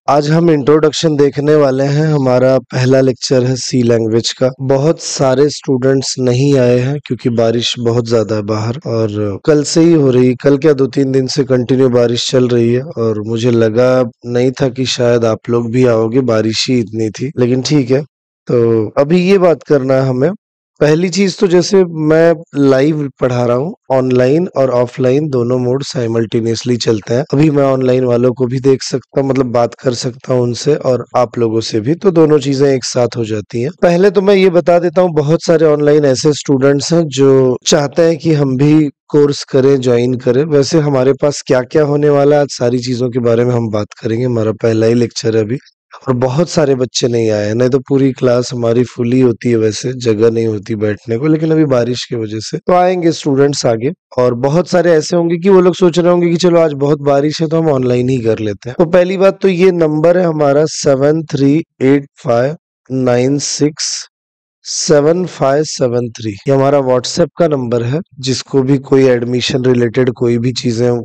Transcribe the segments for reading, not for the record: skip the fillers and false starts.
आज हम इंट्रोडक्शन देखने वाले हैं। हमारा पहला लेक्चर है सी लैंग्वेज का। बहुत सारे स्टूडेंट्स नहीं आए हैं क्योंकि बारिश बहुत ज्यादा है बाहर, और कल से ही हो रही है। कल क्या 2-3 दिन से कंटिन्यू बारिश चल रही है, और मुझे लगा नहीं था कि शायद आप लोग भी आओगे, बारिश ही इतनी थी। लेकिन ठीक है, तो अभी ये बात करना है हमें। पहली चीज तो जैसे मैं लाइव पढ़ा रहा हूँ, ऑनलाइन और ऑफलाइन दोनों मोड साइमल्टेनियसली चलते हैं। अभी मैं ऑनलाइन वालों को भी देख सकता हूँ, मतलब बात कर सकता हूँ उनसे, और आप लोगों से भी, तो दोनों चीजें एक साथ हो जाती हैं। पहले तो मैं ये बता देता हूँ, बहुत सारे ऑनलाइन ऐसे स्टूडेंट्स हैं जो चाहते हैं कि हम भी कोर्स करें, ज्वाइन करें। वैसे हमारे पास क्या क्या होने वाला है, आज सारी चीजों के बारे में हम बात करेंगे। हमारा पहला ही लेक्चर है अभी, और बहुत सारे बच्चे नहीं आए हैं। नहीं तो पूरी क्लास हमारी फुली होती है, वैसे जगह नहीं होती बैठने को, लेकिन अभी बारिश की वजह से तो आएंगे स्टूडेंट्स आगे। और बहुत सारे ऐसे होंगे कि वो लोग सोच रहे होंगे कि चलो आज बहुत बारिश है तो हम ऑनलाइन ही कर लेते हैं। तो पहली बात तो ये नंबर है हमारा 7385967573। ये हमारा व्हाट्सएप का नंबर है। जिसको भी कोई एडमिशन रिलेटेड कोई भी चीजें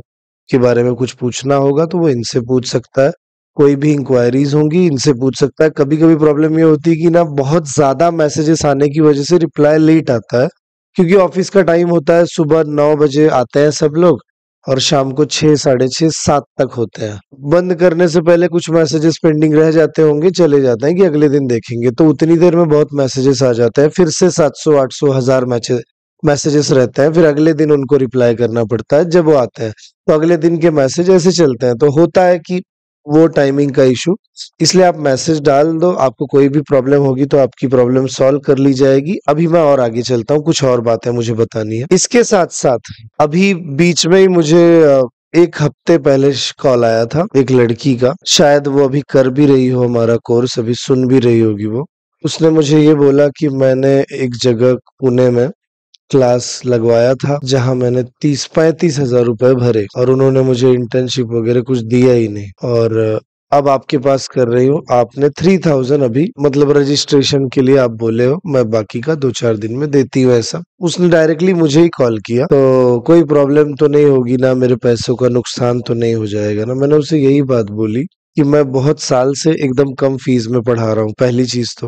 के बारे में कुछ पूछना होगा तो वो इनसे पूछ सकता है। कोई भी इंक्वायरीज होंगी इनसे पूछ सकता है। कभी कभी प्रॉब्लम ये होती है कि ना बहुत ज्यादा मैसेजेस आने की वजह से रिप्लाई लेट आता है, क्योंकि ऑफिस का टाइम होता है, सुबह 9 बजे आते हैं सब लोग और शाम को 6, 6:30, 7 तक होते हैं। बंद करने से पहले कुछ मैसेजेस पेंडिंग रह जाते होंगे, चले जाते हैं कि अगले दिन देखेंगे, तो उतनी देर में बहुत मैसेजेस आ जाते हैं। फिर से 700, 800, 1000 मैसेजेस रहते हैं। फिर अगले दिन उनको रिप्लाई करना पड़ता है जब वो आते हैं। तो अगले दिन के मैसेज ऐसे चलते हैं, तो होता है कि वो टाइमिंग का इशू। इसलिए आप मैसेज डाल दो, आपको कोई भी प्रॉब्लम होगी तो आपकी प्रॉब्लम सॉल्व कर ली जाएगी। अभी मैं और आगे चलता हूँ, कुछ और बातें मुझे बतानी है। इसके साथ साथ अभी बीच में ही मुझे 1 हफ्ते पहले कॉल आया था एक लड़की का। शायद वो अभी कर भी रही हो हमारा कोर्स, अभी सुन भी रही होगी वो। उसने मुझे ये बोला कि मैंने एक जगह पुणे में क्लास लगवाया था जहां मैंने 30-35 हजार रुपए भरे, और उन्होंने मुझे इंटर्नशिप वगैरह कुछ दिया ही नहीं। और अब आपके पास कर रही हूँ, आपने 3000 अभी मतलब रजिस्ट्रेशन के लिए आप बोले हो, मैं बाकी का 2-4 दिन में देती हूँ। ऐसा उसने डायरेक्टली मुझे ही कॉल किया। तो कोई प्रॉब्लम तो नहीं होगी ना, मेरे पैसों का नुकसान तो नहीं हो जाएगा ना? मैंने उसे यही बात बोली कि मैं बहुत साल से एकदम कम फीस में पढ़ा रहा हूँ, पहली चीज तो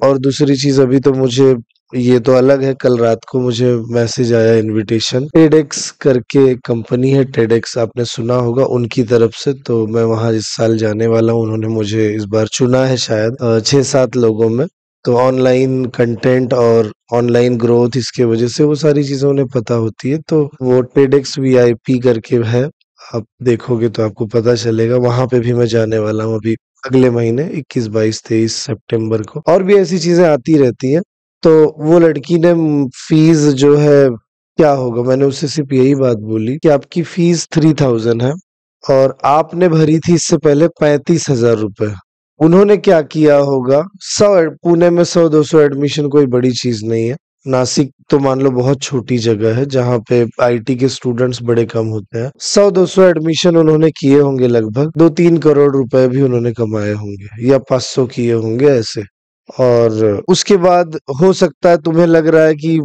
और दूसरी चीज अभी तो मुझे ये तो अलग है। कल रात को मुझे मैसेज आया इनविटेशन, टेडेक्स करके एक कंपनी है, टेडेक्स आपने सुना होगा, उनकी तरफ से। तो मैं वहां इस साल जाने वाला हूँ। उन्होंने मुझे इस बार चुना है शायद 6-7 लोगों में। तो ऑनलाइन कंटेंट और ऑनलाइन ग्रोथ, इसके वजह से वो सारी चीजें उन्हें पता होती है। तो वो टेडेक्स वीआईपी करके है, आप देखोगे तो आपको पता चलेगा। वहां पे भी मैं जाने वाला हूँ अभी अगले महीने 21, 22, 23 सितंबर को। और भी ऐसी चीजें आती रहती हैं। तो वो लड़की ने फीस जो है क्या होगा, मैंने उससे सिर्फ यही बात बोली कि आपकी फीस 3000 है, और आपने भरी थी इससे पहले 35,000 रुपए। उन्होंने क्या किया होगा, 100 पुणे में 100-200 एडमिशन कोई बड़ी चीज नहीं है। नासिक तो मान लो बहुत छोटी जगह है जहाँ पे आईटी के स्टूडेंट्स बड़े कम होते हैं। 100-200 एडमिशन उन्होंने किए होंगे, लगभग 2-3 करोड़ रुपए भी उन्होंने कमाए होंगे, या 500 किए होंगे ऐसे। और उसके बाद हो सकता है तुम्हें लग रहा है कि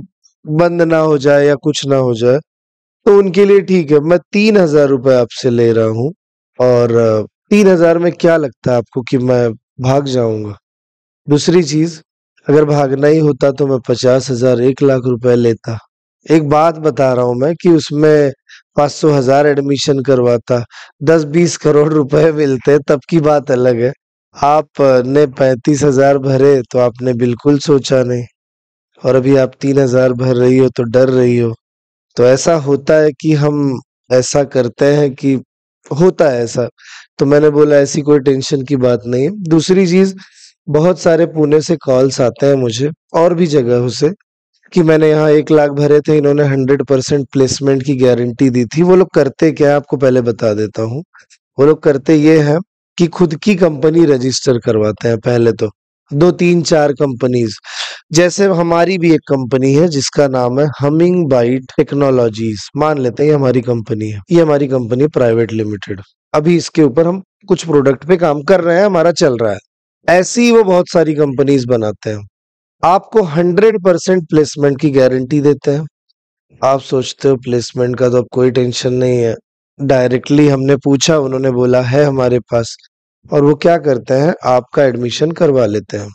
बंद ना हो जाए या कुछ ना हो जाए, तो उनके लिए ठीक है। मैं 3000 रुपए आपसे ले रहा हूँ, और 3000 में क्या लगता है आपको कि मैं भाग जाऊंगा? दूसरी चीज, अगर भागना ही होता तो मैं 50,000, 1 लाख रुपए लेता। एक बात बता रहा हूं मैं कि उसमें 500,000 एडमिशन करवाता, 10-20 करोड़ रुपए मिलते, तब की बात अलग है। आपने 35,000 भरे तो आपने बिल्कुल सोचा नहीं, और अभी आप 3,000 भर रही हो तो डर रही हो। तो ऐसा होता है कि हम ऐसा करते हैं कि होता है ऐसा। तो मैंने बोला ऐसी कोई टेंशन की बात नहीं है। दूसरी चीज, बहुत सारे पुणे से कॉल्स आते हैं मुझे और भी जगहों से कि मैंने यहाँ 1 लाख भरे थे, इन्होंने 100% प्लेसमेंट की गारंटी दी थी। वो लोग करते क्या है आपको पहले बता देता हूँ। वो लोग करते ये है कि खुद की कंपनी रजिस्टर करवाते हैं पहले तो, 2-3-4 कंपनीज। जैसे हमारी भी एक कंपनी है जिसका नाम है हमिंग बाइट टेक्नोलॉजीज, मान लेते हैं ये हमारी कंपनी है। ये हमारी कंपनी प्राइवेट लिमिटेड। अभी इसके ऊपर हम कुछ प्रोडक्ट पे काम कर रहे हैं, हमारा चल रहा है। ऐसी ही वो बहुत सारी कंपनीज बनाते हैं, आपको 100% प्लेसमेंट की गारंटी देते हैं। आप सोचते हो प्लेसमेंट का तो अब कोई टेंशन नहीं है। डायरेक्टली हमने पूछा, उन्होंने बोला है हमारे पास। और वो क्या करते हैं, आपका एडमिशन करवा लेते हैं।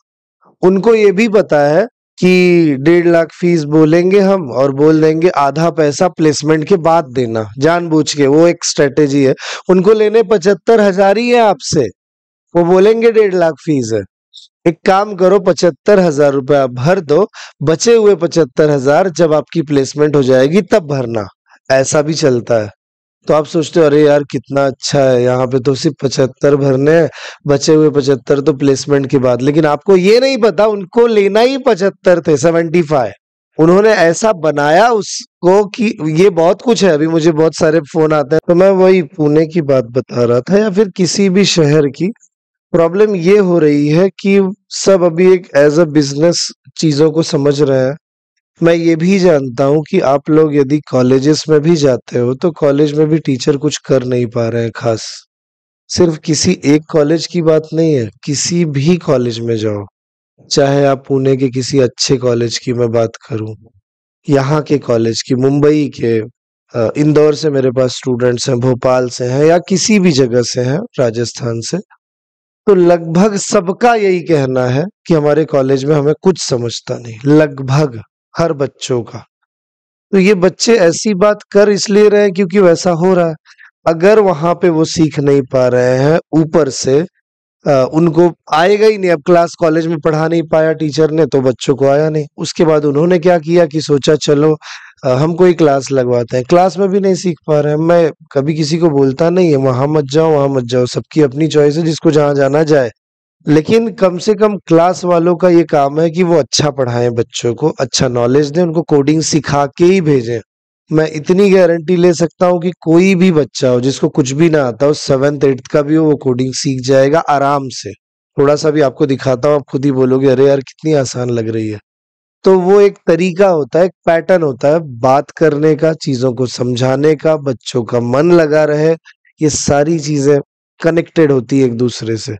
उनको ये भी पता है कि 1.5 लाख फीस बोलेंगे हम और बोल देंगे आधा पैसा प्लेसमेंट के बाद देना, जानबूझ के। वो एक स्ट्रेटेजी है। उनको लेने 75,000 ही है आपसे। वो बोलेंगे 1.5 लाख फीस है। एक काम करो, 75,000 रुपया भर दो, बचे हुए 75,000 जब आपकी प्लेसमेंट हो जाएगी तब भरना। ऐसा भी चलता है। तो आप सोचते हो अरे यार कितना अच्छा है, यहाँ पे तो सिर्फ 75 भरने हैं, बचे हुए 75 तो प्लेसमेंट के बाद। लेकिन आपको ये नहीं पता उनको लेना ही 75 थे, 75। उन्होंने ऐसा बनाया उसको कि ये बहुत कुछ है। अभी मुझे बहुत सारे फोन आते हैं, तो मैं वही पुणे की बात बता रहा था या फिर किसी भी शहर की। प्रॉब्लम ये हो रही है कि सब अभी एक एज अ बिजनेस चीजों को समझ रहे हैं। मैं ये भी जानता हूँ कि आप लोग यदि कॉलेजेस में भी जाते हो तो कॉलेज में भी टीचर कुछ कर नहीं पा रहे हैं खास। सिर्फ किसी एक कॉलेज की बात नहीं है, किसी भी कॉलेज में जाओ, चाहे आप पुणे के किसी अच्छे कॉलेज की मैं बात करूं, यहाँ के कॉलेज की, मुंबई के, इंदौर से मेरे पास स्टूडेंट्स हैं, भोपाल से हैं या किसी भी जगह से हैं, राजस्थान से। तो लगभग सबका यही कहना है कि हमारे कॉलेज में हमें कुछ समझता नहीं, लगभग हर बच्चों का। तो ये बच्चे ऐसी बात कर इसलिए रहे हैं क्योंकि वैसा हो रहा है। अगर वहां पे वो सीख नहीं पा रहे हैं, ऊपर से उनको आएगा ही नहीं। अब क्लास कॉलेज में पढ़ा नहीं पाया टीचर ने तो बच्चों को आया नहीं। उसके बाद उन्होंने क्या किया कि सोचा चलो हम कोई क्लास लगवाते हैं। क्लास में भी नहीं सीख पा रहे हैं। मैं कभी किसी को बोलता नहीं है वहां मत जाओ वहां मत जाओ, सबकी अपनी चॉइस है, जिसको जहां जाना जाए। लेकिन कम से कम क्लास वालों का ये काम है कि वो अच्छा पढ़ाएं, बच्चों को अच्छा नॉलेज दें, उनको कोडिंग सिखा के ही भेजें। मैं इतनी गारंटी ले सकता हूँ कि कोई भी बच्चा हो जिसको कुछ भी ना आता हो, 7th 8th का भी हो, वो कोडिंग सीख जाएगा आराम से। थोड़ा सा भी आपको दिखाता हूँ, आप खुद ही बोलोगे अरे यार कितनी आसान लग रही है। तो वो एक तरीका होता है, एक पैटर्न होता है बात करने का, चीजों को समझाने का, बच्चों का मन लगा रहे। ये सारी चीजें कनेक्टेड होती है एक दूसरे से।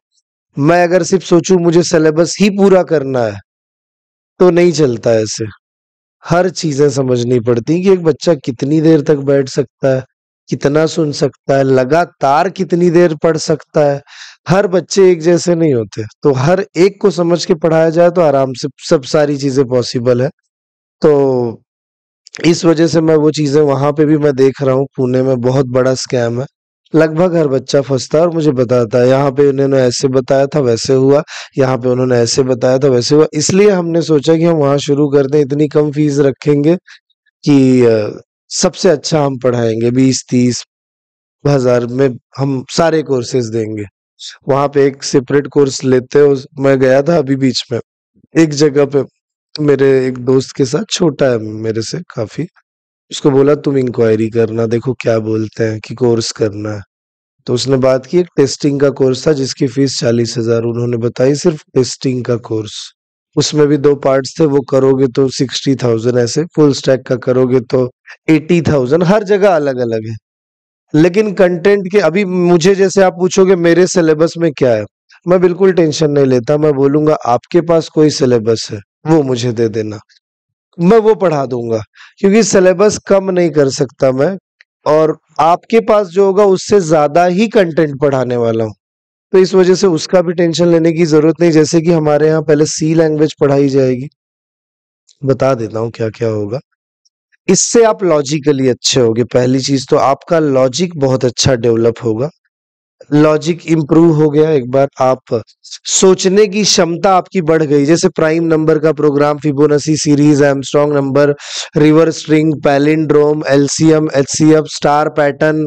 मैं अगर सिर्फ सोचूं मुझे सिलेबस ही पूरा करना है तो नहीं चलता ऐसे। हर चीजें समझनी पड़ती हैं कि एक बच्चा कितनी देर तक बैठ सकता है, कितना सुन सकता है, लगातार कितनी देर पढ़ सकता है। हर बच्चे एक जैसे नहीं होते, तो हर एक को समझ के पढ़ाया जाए तो आराम से सब सारी चीजें पॉसिबल है। तो इस वजह से मैं वो चीजें वहां पे भी मैं देख रहा हूँ, पुणे में बहुत बड़ा स्कैम है। लगभग हर बच्चा फंसता है और मुझे बताता है यहाँ पे उन्होंने ऐसे बताया था वैसे हुआ, यहाँ पे उन्होंने ऐसे बताया था वैसे हुआ। इसलिए हमने सोचा कि हम वहां शुरू कर दें, इतनी कम फीस रखेंगे कि सबसे अच्छा हम पढ़ाएंगे, 20-30 हजार में हम सारे कोर्सेज देंगे। वहां पे एक सेपरेट कोर्स लेते हो। मैं गया था अभी बीच में एक जगह पे, मेरे एक दोस्त के साथ, छोटा है मेरे से काफी। उसको बोला तुम इंक्वायरी करना, देखो क्या बोलते हैं कि कोर्स करना है। तो उसने बात की, एक टेस्टिंग का कोर्स था जिसकी फीस 40,000 उन्होंने बताई, सिर्फ टेस्टिंग का कोर्स। उसमें भी 2 पार्ट्स थे, वो करोगे तो 60,000, ऐसे फुल स्टैक का करोगे तो 80,000। हर जगह अलग अलग है। लेकिन कंटेंट के, अभी मुझे जैसे आप पूछोगे मेरे सिलेबस में क्या है, मैं बिल्कुल टेंशन नहीं लेता। मैं बोलूंगा आपके पास कोई सिलेबस है वो मुझे दे देना, मैं वो पढ़ा दूंगा। क्योंकि सिलेबस कम नहीं कर सकता मैं, और आपके पास जो होगा उससे ज्यादा ही कंटेंट पढ़ाने वाला हूँ। तो इस वजह से उसका भी टेंशन लेने की जरूरत नहीं। जैसे कि हमारे यहाँ पहले सी लैंग्वेज पढ़ाई जाएगी, बता देता हूँ क्या क्या होगा। इससे आप लॉजिकली अच्छे होगे। पहली चीज तो आपका लॉजिक बहुत अच्छा डेवलप होगा। लॉजिक इंप्रूव हो गया, एक बार आप सोचने की क्षमता आपकी बढ़ गई। जैसे प्राइम नंबर का program, Fibonacci series, Armstrong number, reverse string, palindrome, LCM, HCF, star pattern,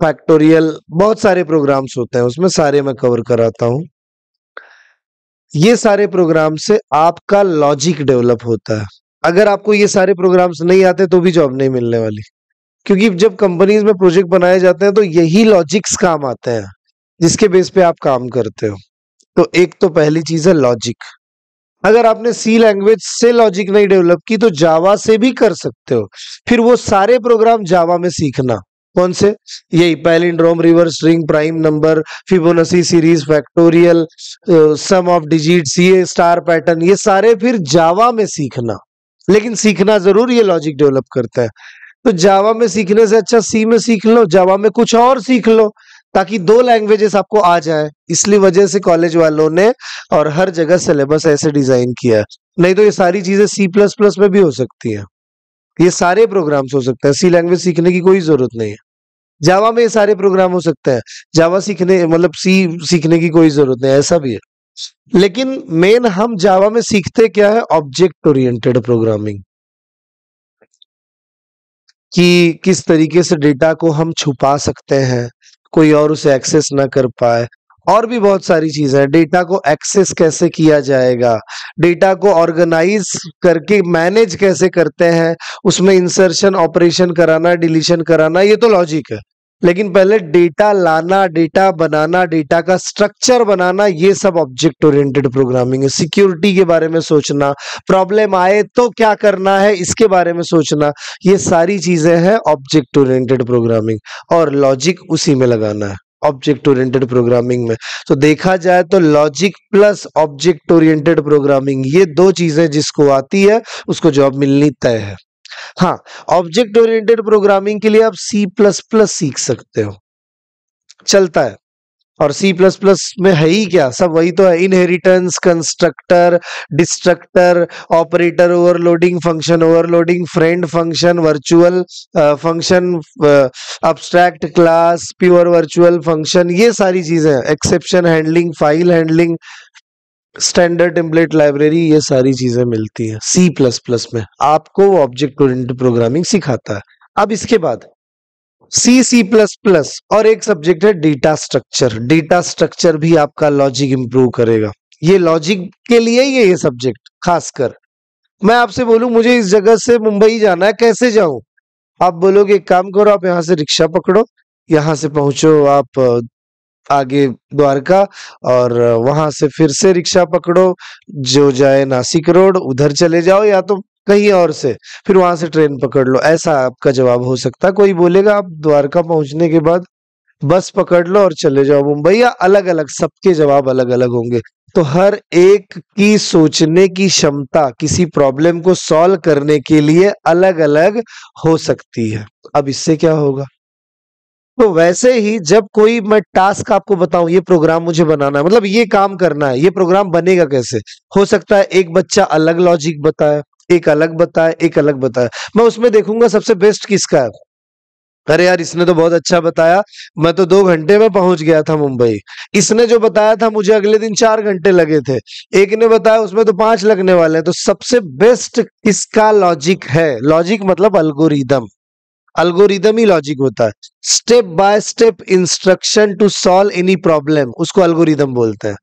factorial, बहुत सारे प्रोग्राम्स होते हैं उसमें, सारे मैं कवर कराता हूँ। ये सारे प्रोग्राम से आपका लॉजिक डेवलप होता है। अगर आपको ये सारे प्रोग्राम्स नहीं आते तो भी जॉब नहीं मिलने वाली। क्योंकि जब कंपनीज में प्रोजेक्ट बनाए जाते हैं तो यही लॉजिक्स काम आते हैं जिसके बेस पे आप काम करते हो। तो एक तो पहली चीज है लॉजिक। अगर आपने सी लैंग्वेज से लॉजिक नहीं डेवलप की तो जावा से भी कर सकते हो। फिर वो सारे प्रोग्राम जावा में सीखना। कौन से? यही palindrome, reverse string, prime number, Fibonacci series, factorial, sum of digits, ये स्टार पैटर्न, ये सारे फिर जावा में सीखना। लेकिन सीखना जरूर, ये लॉजिक डेवलप करता है। तो जावा में सीखने से अच्छा सी में सीख लो, जावा में कुछ और सीख लो, ताकि 2 लैंग्वेजेस आपको आ जाए। इसलिए वजह से कॉलेज वालों ने और हर जगह सिलेबस ऐसे डिजाइन किया है। नहीं तो ये सारी चीजें C++ में भी हो सकती हैं। ये सारे प्रोग्राम्स हो सकते हैं। सी लैंग्वेज सीखने की कोई जरूरत नहीं है। जावा में ये सारे प्रोग्राम हो सकते हैं। जावा सीखने मतलब सी सीखने की कोई जरूरत नहीं, ऐसा भी है। लेकिन मेन हम जावा में सीखते क्या है? ऑब्जेक्ट ओरिएंटेड प्रोग्रामिंग, कि किस तरीके से डेटा को हम छुपा सकते हैं, कोई और उसे एक्सेस ना कर पाए। और भी बहुत सारी चीजें हैं। डेटा को एक्सेस कैसे किया जाएगा, डेटा को ऑर्गेनाइज करके मैनेज कैसे करते हैं, उसमें इंसर्शन ऑपरेशन कराना, डिलीशन कराना, ये तो लॉजिक है। लेकिन पहले डेटा लाना, डेटा बनाना, डेटा का स्ट्रक्चर बनाना, ये सब ऑब्जेक्ट ओरिएंटेड प्रोग्रामिंग है। सिक्योरिटी के बारे में सोचना, प्रॉब्लम आए तो क्या करना है इसके बारे में सोचना, ये सारी चीजें हैं ऑब्जेक्ट ओरिएंटेड प्रोग्रामिंग। और लॉजिक उसी में लगाना है ऑब्जेक्ट ओरिएंटेड प्रोग्रामिंग में। तो देखा जाए तो logic plus object oriented programming, ये 2 चीजें जिसको आती है उसको जॉब मिलनी तय है। हाँ, ऑब्जेक्ट ओरिएंटेड प्रोग्रामिंग के लिए आप C++ सीख सकते हो, चलता है। और C++ में है ही क्या, सब वही तो है। Inheritance, constructor, destructor, operator overloading, function overloading, friend function, virtual function, abstract class, pure virtual function, ये सारी चीजें, exception handling, file handling, standard template library, ये सारी चीजें मिलती हैं C++ में। आपको ऑब्जेक्ट ओरिएंटेड प्रोग्रामिंग सिखाता है। अब इसके बाद C++ और एक सब्जेक्ट है डेटा स्ट्रक्चर। डेटा स्ट्रक्चर भी आपका लॉजिक इंप्रूव करेगा। ये लॉजिक के लिए ही है ये सब्जेक्ट खासकर। मैं आपसे बोलूं मुझे इस जगह से मुंबई जाना है, कैसे जाऊं? आप बोलोगे एक काम करो, आप यहाँ से रिक्शा पकड़ो, यहाँ से पहुंचो आप आगे द्वारका, और वहां से फिर से रिक्शा पकड़ो जो जाए नासिक रोड, उधर चले जाओ, या तो कहीं और से फिर वहां से ट्रेन पकड़ लो। ऐसा आपका जवाब हो सकता है। कोई बोलेगा आप द्वारका पहुंचने के बाद बस पकड़ लो और चले जाओ मुंबई, या अलग अलग, सबके जवाब अलग अलग होंगे। तो हर एक की सोचने की क्षमता किसी प्रॉब्लम को सॉल्व करने के लिए अलग अलग हो सकती है। अब इससे क्या होगा? तो वैसे ही जब कोई मैं टास्क आपको बताऊं, ये प्रोग्राम मुझे बनाना है, मतलब ये काम करना है, ये प्रोग्राम बनेगा कैसे? हो सकता है एक बच्चा अलग लॉजिक बताए, एक अलग बताए, एक अलग बताए। मैं उसमें देखूंगा सबसे बेस्ट किसका है। अरे यार इसने तो बहुत अच्छा बताया, मैं तो 2 घंटे में पहुंच गया था मुंबई। इसने जो बताया था मुझे अगले दिन 4 घंटे लगे थे। एक ने बताया उसमें तो 5 लगने वाले हैं। तो सबसे बेस्ट किसका लॉजिक है? लॉजिक मतलब अल्गोरिदम। अल्गोरिदम ही लॉजिक होता है। Step by step instruction to solve any problem, उसको अल्गोरिदम बोलते हैं।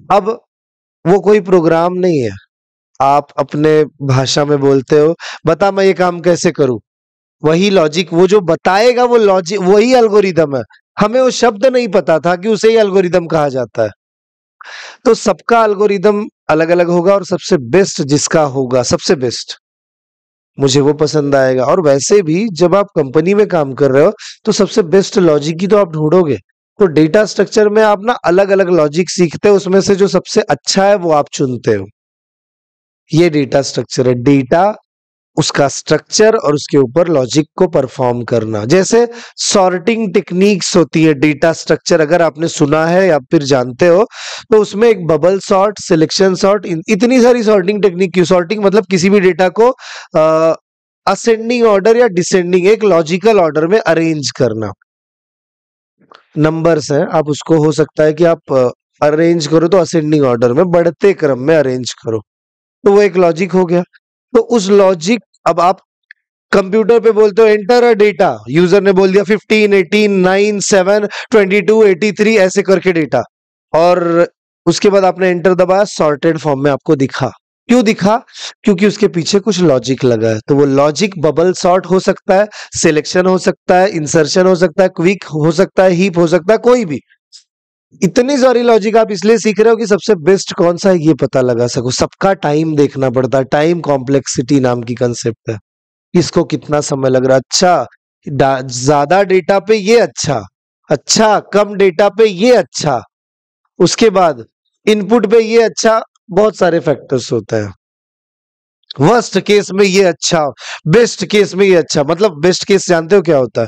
अब वो कोई प्रोग्राम नहीं है। आप अपने भाषा में बोलते हो, बता मैं ये काम कैसे करूं, वही लॉजिक, वो जो बताएगा वो लॉजिक, वही अल्गोरिदम है। हमें वो शब्द नहीं पता था कि उसे ही अल्गोरिदम कहा जाता है। तो सबका अल्गोरिदम अलग अलग होगा, और सबसे बेस्ट जिसका होगा, सबसे बेस्ट, मुझे वो पसंद आएगा। और वैसे भी जब आप कंपनी में काम कर रहे हो तो सबसे बेस्ट लॉजिक ही तो आप ढूंढोगे। तो डेटा स्ट्रक्चर में आप ना अलग अलग लॉजिक सीखते हो, उसमें से जो सबसे अच्छा है वो आप चुनते हो। ये डेटा स्ट्रक्चर है। डेटा, उसका स्ट्रक्चर और उसके ऊपर लॉजिक को परफॉर्म करना। जैसे सॉर्टिंग टेक्निक्स होती है डेटा स्ट्रक्चर, अगर आपने सुना है या फिर जानते हो, तो उसमें एक बबल सॉर्ट, सिलेक्शन सॉर्ट, इतनी सारी सॉर्टिंग टेक्निक की। सॉर्टिंग मतलब किसी भी डेटा को असेंडिंग ऑर्डर या डिसेंडिंग, एक लॉजिकल ऑर्डर में अरेंज करना। नंबर्स हैं, आप उसको हो सकता है कि आप अरेंज करो तो असेंडिंग ऑर्डर में, बढ़ते क्रम में अरेंज करो, तो वो एक लॉजिक हो गया। तो उस लॉजिक, अब आप कंप्यूटर पे बोलते हो एंटर अ डेटा, यूजर ने बोल दिया 15, 18, 9, 7, 22, 83 ऐसे करके डेटा, और उसके बाद आपने एंटर दबाया, सॉर्टेड फॉर्म में आपको दिखा। क्यों दिखा? क्योंकि उसके पीछे कुछ लॉजिक लगा है। तो वो लॉजिक बबल सॉर्ट हो सकता है, सिलेक्शन हो सकता है, इंसर्शन हो सकता है, क्विक हो सकता है, हीप हो सकता है, कोई भी। इतनी सारी लॉजिक आप इसलिए सीख रहे हो कि सबसे बेस्ट कौन सा है ये पता लगा सको। सबका टाइम देखना पड़ता है, टाइम कॉम्प्लेक्सिटी नाम की कंसेप्ट है। किसको कितना समय लग रहा है, अच्छा ज्यादा डेटा पे ये अच्छा, अच्छा कम डेटा पे ये अच्छा, उसके बाद इनपुट पे ये अच्छा, बहुत सारे फैक्टर्स होते हैं। वर्स्ट केस में ये अच्छा, बेस्ट केस में ये अच्छा। मतलब बेस्ट केस जानते हो क्या होता है?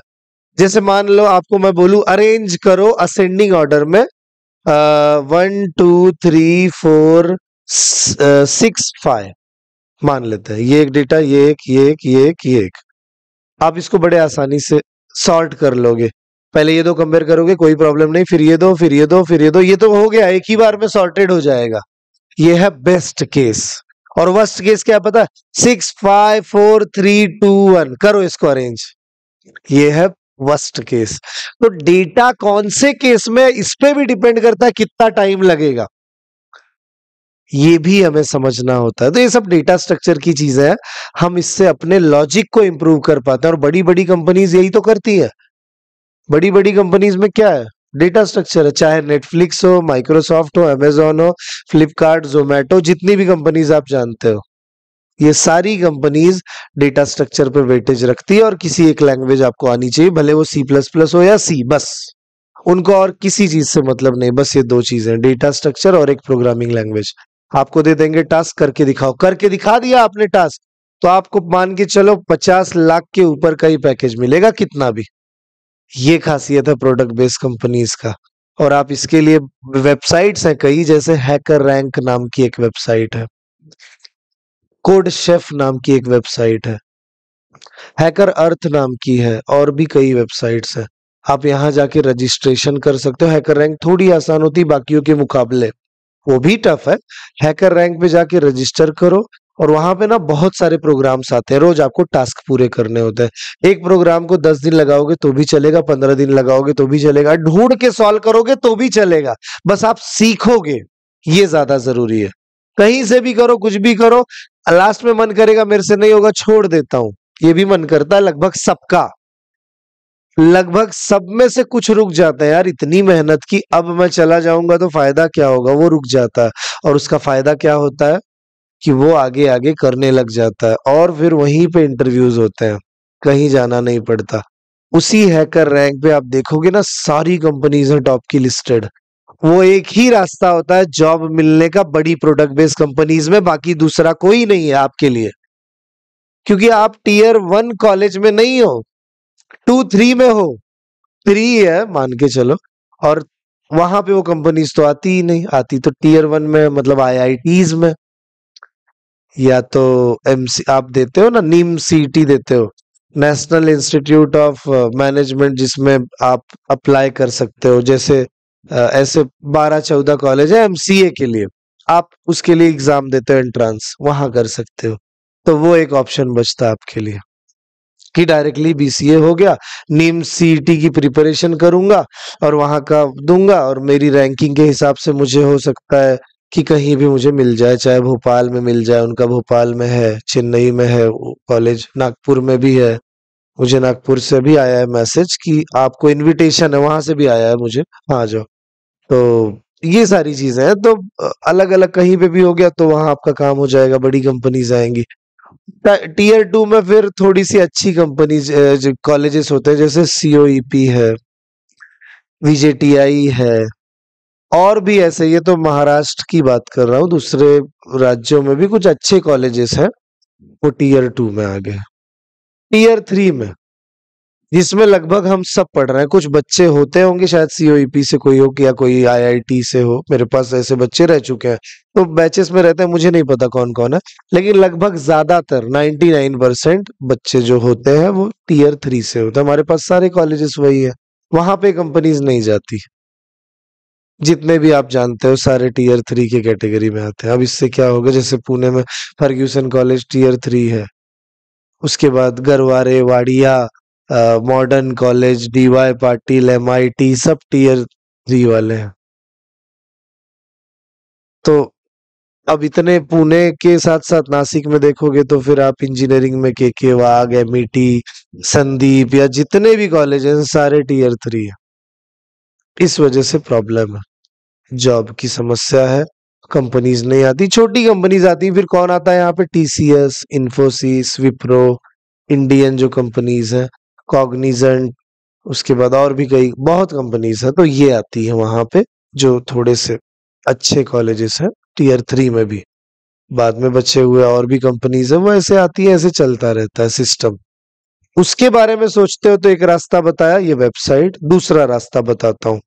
जैसे मान लो आपको मैं बोलूं अरेंज करो असेंडिंग ऑर्डर में 1 2 3 4 6 5 मान लेते हैं, ये एक डेटा, ये एक, ये एक, ये एक, ये एक। आप इसको बड़े आसानी से सॉर्ट कर लोगे। पहले ये दो कंपेयर करोगे, कोई प्रॉब्लम नहीं, फिर ये दो, फिर ये दो, फिर ये दो, ये तो हो गया, एक ही बार में सॉर्टेड हो जाएगा। ये है बेस्ट केस। और वर्स्ट केस क्या पता है? 6 5 4 3 2 1, करो इसको अरेंज। ये है वर्स्ट केस। तो डेटा कौन से केस में, इस पे भी डिपेंड करता है कितना टाइम लगेगा, ये भी हमें समझना होता है। तो ये सब डेटा स्ट्रक्चर की चीजें हैं, हम इससे अपने लॉजिक को इंप्रूव कर पाते हैं। और बड़ी बड़ी कंपनीज यही तो करती है। बड़ी बड़ी कंपनीज में क्या है? डेटा स्ट्रक्चर है। चाहे नेटफ्लिक्स हो, माइक्रोसॉफ्ट हो, अमेजोन हो, फ्लिपकार्ट, जोमेटो, जितनी भी कंपनीज आप जानते हो, ये सारी कंपनीज डेटा स्ट्रक्चर पे वेटेज रखती है। और किसी एक लैंग्वेज आपको आनी चाहिए, भले वो C++ हो या सी, बस उनको और किसी चीज से मतलब नहीं। बस ये दो चीजें, डेटा स्ट्रक्चर और एक प्रोग्रामिंग लैंग्वेज। आपको दे देंगे टास्क, करके दिखाओ, करके दिखा दिया आपने टास्क, तो आपको मान के चलो 50 लाख के ऊपर का ही पैकेज मिलेगा, कितना भी। ये खासियत है प्रोडक्ट बेस्ड कंपनीज का। और आप इसके लिए वेबसाइट्स हैं कई, जैसे हैकर रैंक नाम की एक वेबसाइट है, कोड शेफ नाम की एक वेबसाइट है, हैकर अर्थ नाम की है, और भी कई वेबसाइट्स हैं। आप यहाँ जाके रजिस्ट्रेशन कर सकते हो। हैकर रैंक थोड़ी आसान होती है बाकियों के मुकाबले, वो भी टफ है। हैकर रैंक पे जाके रजिस्टर करो, और वहां पे ना बहुत सारे प्रोग्राम्स आते हैं, रोज आपको टास्क पूरे करने होते हैं। एक प्रोग्राम को 10 दिन लगाओगे तो भी चलेगा, 15 दिन लगाओगे तो भी चलेगा, ढूंढ के सॉल्व करोगे तो भी चलेगा, बस आप सीखोगे, ये ज्यादा जरूरी है। कहीं से भी करो, कुछ भी करो, लास्ट में मन करेगा मेरे से नहीं होगा, छोड़ देता हूं, ये भी मन करता है लगभग सबका। लगभग सब में से कुछ रुक जाता है, यार इतनी मेहनत की, अब मैं चला जाऊंगा तो फायदा क्या होगा, वो रुक जाता है। और उसका फायदा क्या होता है कि वो आगे आगे करने लग जाता है, और फिर वहीं पे इंटरव्यूज होते हैं, कहीं जाना नहीं पड़ता। उसी हैकर रैंक पे आप देखोगे ना, सारी कंपनीज हैं टॉप की लिस्टेड। वो एक ही रास्ता होता है जॉब मिलने का, बड़ी प्रोडक्ट बेस्ड कंपनीज में, बाकी दूसरा कोई नहीं है आपके लिए। क्योंकि आप Tier 1 कॉलेज में नहीं हो, 2 3 में हो, 3 है मान के चलो, और वहां पे वो कंपनीज तो आती ही नहीं। आती तो Tier 1 में, मतलब IITs में, या तो MC आप देते हो ना, नीम CET देते हो, नेशनल इंस्टीट्यूट ऑफ मैनेजमेंट, जिसमें आप अप्लाई कर सकते हो। जैसे ऐसे 12 14 कॉलेज है MCA के लिए, आप उसके लिए एग्जाम देते हो, एंट्रेंस वहां कर सकते हो। तो वो एक ऑप्शन बचता है आपके लिए कि डायरेक्टली BCA हो गया, नीम CET की प्रिपरेशन करूंगा और वहां का दूंगा, और मेरी रैंकिंग के हिसाब से मुझे हो सकता है कि कहीं भी मुझे मिल जाए, चाहे भोपाल में मिल जाए, उनका भोपाल में है, चेन्नई में है कॉलेज, नागपुर में भी है। मुझे नागपुर से भी आया है मैसेज कि आपको इनविटेशन है, वहां से भी आया है मुझे, आ जाओ। तो ये सारी चीजें हैं। तो अलग अलग कहीं पे भी हो गया तो वहां आपका काम हो जाएगा, बड़ी कंपनीज आएंगी। Tier 2 में फिर थोड़ी सी अच्छी कंपनीज, जो कॉलेजेस होते हैं, जैसे COEP है, VJTI है, और भी ऐसे। ये तो महाराष्ट्र की बात कर रहा हूँ, दूसरे राज्यों में भी कुछ अच्छे कॉलेजेस हैं, वो Tier 2 में आ गए। Tier 3 में, जिसमें लगभग हम सब पढ़ रहे हैं, कुछ बच्चे होते होंगे शायद COEP से कोई हो, या कोई IIT से हो, मेरे पास ऐसे बच्चे रह चुके हैं, तो बैचेस में रहते हैं, मुझे नहीं पता कौन कौन है, लेकिन लगभग ज्यादातर 99% बच्चे जो होते हैं वो Tier 3 से होते हैं। हमारे पास सारे कॉलेजेस वही है, वहां पे कंपनीज नहीं जाती। जितने भी आप जानते हो सारे Tier 3 के कैटेगरी में आते हैं। अब इससे क्या होगा, जैसे पुणे में फर्ग्यूसन कॉलेज Tier 3 है, उसके बाद Garware, Wadia, modern college, DY Patil, MIT, सब Tier 3 वाले हैं। तो अब इतने, पुणे के साथ साथ नासिक में देखोगे तो फिर आप इंजीनियरिंग में KK वाग, MIT, संदीप, या जितने भी कॉलेज हैं सारे Tier 3 है। इस वजह से प्रॉब्लम है, जॉब की समस्या है, कंपनीज नहीं आती, छोटी कंपनीज आती हैं। फिर कौन आता है यहाँ पे? TCS, इन्फोसिस, विप्रो, इंडियन जो कंपनीज हैं, कॉग्निजेंट, उसके बाद और भी कई बहुत कंपनीज है, तो ये आती है वहां पे, जो थोड़े से अच्छे कॉलेजेस हैं Tier 3 में भी। बाद में बचे हुए और भी कंपनीज है, वो ऐसे आती है, ऐसे चलता रहता है सिस्टम। उसके बारे में सोचते हो तो एक रास्ता बताया ये वेबसाइट, दूसरा रास्ता बताता हूँ।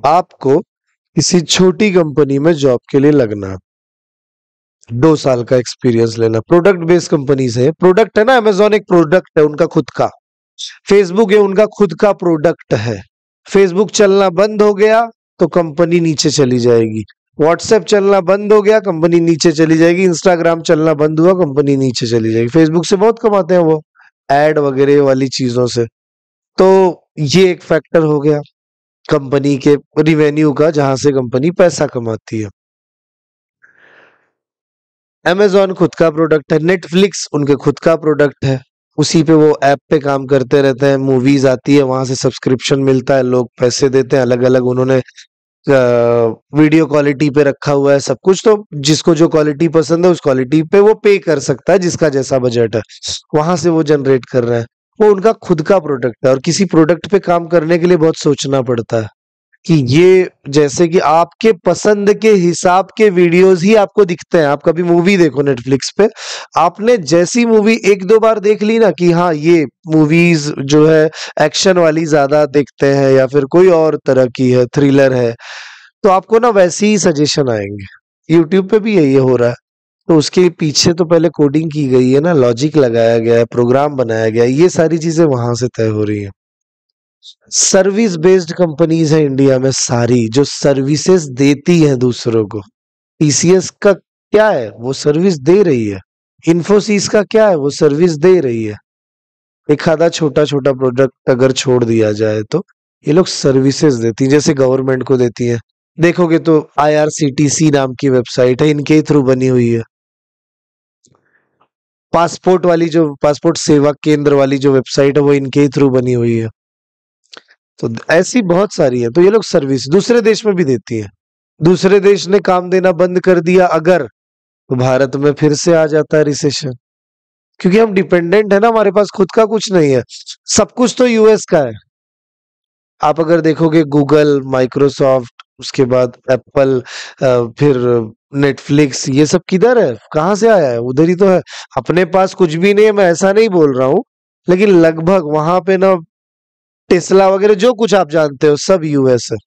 आपको किसी छोटी कंपनी में जॉब के लिए लगना है, 2 साल का एक्सपीरियंस लेना। प्रोडक्ट बेस्ड कंपनी से, प्रोडक्ट है ना, अमेजोन एक प्रोडक्ट है उनका खुद का, फेसबुक है उनका खुद का प्रोडक्ट है। फेसबुक चलना बंद हो गया तो कंपनी नीचे चली जाएगी, व्हाट्सएप चलना बंद हो गया कंपनी नीचे चली जाएगी, इंस्टाग्राम चलना बंद हुआ कंपनी नीचे चली जाएगी। फेसबुक से बहुत कमाते हैं वो, एड वगैरह वाली चीजों से। तो ये एक फैक्टर हो गया कंपनी के रिवेन्यू का, जहां से कंपनी पैसा कमाती है। अमेजॉन खुद का प्रोडक्ट है, नेटफ्लिक्स उनके खुद का प्रोडक्ट है, उसी पे वो ऐप पे काम करते रहते हैं, मूवीज आती है वहां से सब्सक्रिप्शन मिलता है, लोग पैसे देते हैं, अलग अलग उन्होंने वीडियो क्वालिटी पे रखा हुआ है सब कुछ। तो जिसको जो क्वालिटी पसंद है उस क्वालिटी पे वो पे कर सकता है, जिसका जैसा बजट है वहां से वो जनरेट कर रहे हैं। वो उनका खुद का प्रोडक्ट है, और किसी प्रोडक्ट पे काम करने के लिए बहुत सोचना पड़ता है कि ये, जैसे कि आपके पसंद के हिसाब के वीडियोस ही आपको दिखते हैं। आप कभी मूवी देखो नेटफ्लिक्स पे, आपने जैसी मूवी एक दो बार देख ली ना कि हाँ ये मूवीज जो है एक्शन वाली ज्यादा देखते हैं या फिर कोई और तरह की है, थ्रिलर है, तो आपको ना वैसे ही सजेशन आएंगे। यूट्यूब पे भी यही हो रहा है। तो उसके पीछे तो पहले कोडिंग की गई है ना, लॉजिक लगाया गया है, प्रोग्राम बनाया गया है, ये सारी चीजें वहां से तय हो रही हैं। सर्विस बेस्ड कंपनीज है इंडिया में सारी, जो सर्विसेज देती है दूसरों को। टीसीएस का क्या है, वो सर्विस दे रही है। इन्फोसिस का क्या है, वो सर्विस दे रही है। एक आधा छोटा छोटा प्रोडक्ट अगर छोड़ दिया जाए तो ये लोग सर्विसेज देती हैं, जैसे गवर्नमेंट को देती है। देखोगे तो आईआरसीटीसी नाम की वेबसाइट है, इनके ही थ्रू बनी हुई है। पासपोर्ट वाली जो पासपोर्ट सेवा केंद्र वाली जो वेबसाइट है वो इनके ही थ्रू बनी हुई है। तो ऐसी बहुत सारी है। तो ये लोग सर्विस दूसरे देश में भी देती है। दूसरे देश ने काम देना बंद कर दिया अगर, तो भारत में फिर से आ जाता है रिसेशन, क्योंकि हम डिपेंडेंट है ना, हमारे पास खुद का कुछ नहीं है, सब कुछ तो यूएस का है। आप अगर देखोगे गूगल, माइक्रोसॉफ्ट, उसके बाद एप्पल, फिर नेटफ्लिक्स, ये सब किधर है, कहाँ से आया है, उधर ही तो है। अपने पास कुछ भी नहीं है, मैं ऐसा नहीं बोल रहा हूँ, लेकिन लगभग वहां पे ना टेस्ला वगैरह जो कुछ आप जानते हो सब यूएस है।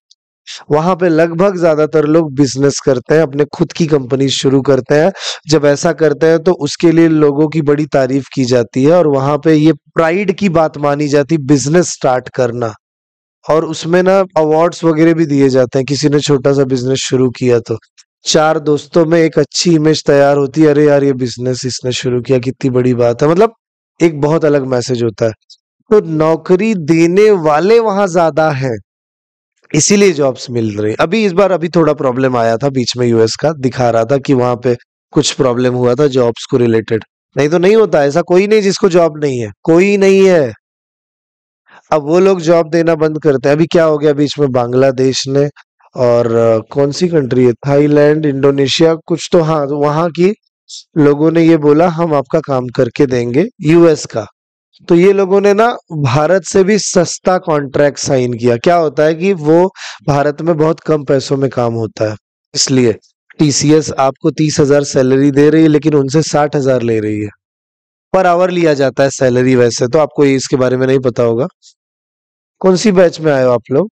वहां पे लगभग ज्यादातर लोग बिजनेस करते हैं, अपने खुद की कंपनी शुरू करते हैं। जब ऐसा करते हैं तो उसके लिए लोगों की बड़ी तारीफ की जाती है, और वहां पे ये प्राइड की बात मानी जाती है बिजनेस स्टार्ट करना। और उसमें ना अवार्ड्स वगैरह भी दिए जाते हैं, किसी ने छोटा सा बिजनेस शुरू किया तो चार दोस्तों में एक अच्छी इमेज तैयार होती है, अरे यार ये बिजनेस इसने शुरू किया, कितनी बड़ी बात है। मतलब एक बहुत अलग मैसेज होता है। तो नौकरी देने वाले वहां ज्यादा हैं, इसीलिए जॉब्स मिल रही। अभी इस बार अभी थोड़ा प्रॉब्लम आया था बीच में, यूएस का दिखा रहा था कि वहां पे कुछ प्रॉब्लम हुआ था जॉब्स को रिलेटेड। नहीं तो नहीं होता ऐसा, कोई नहीं जिसको जॉब नहीं है, कोई नहीं है। अब वो लोग जॉब देना बंद करते हैं। अभी क्या हो गया बीच में, बांग्लादेश ने और कौन सी कंट्री है, थाईलैंड, इंडोनेशिया कुछ, तो हाँ तो वहां की लोगों ने ये बोला हम आपका काम करके देंगे, यूएस का। तो ये लोगों ने ना भारत से भी सस्ता कॉन्ट्रैक्ट साइन किया। क्या होता है कि वो भारत में बहुत कम पैसों में काम होता है, इसलिए टीसीएस आपको 30,000 सैलरी दे रही है, लेकिन उनसे 60,000 ले रही है। पर आवर लिया जाता है सैलरी, वैसे तो आपको ये इसके बारे में नहीं पता होगा। कौन सी बैच में आए हो आप लोग?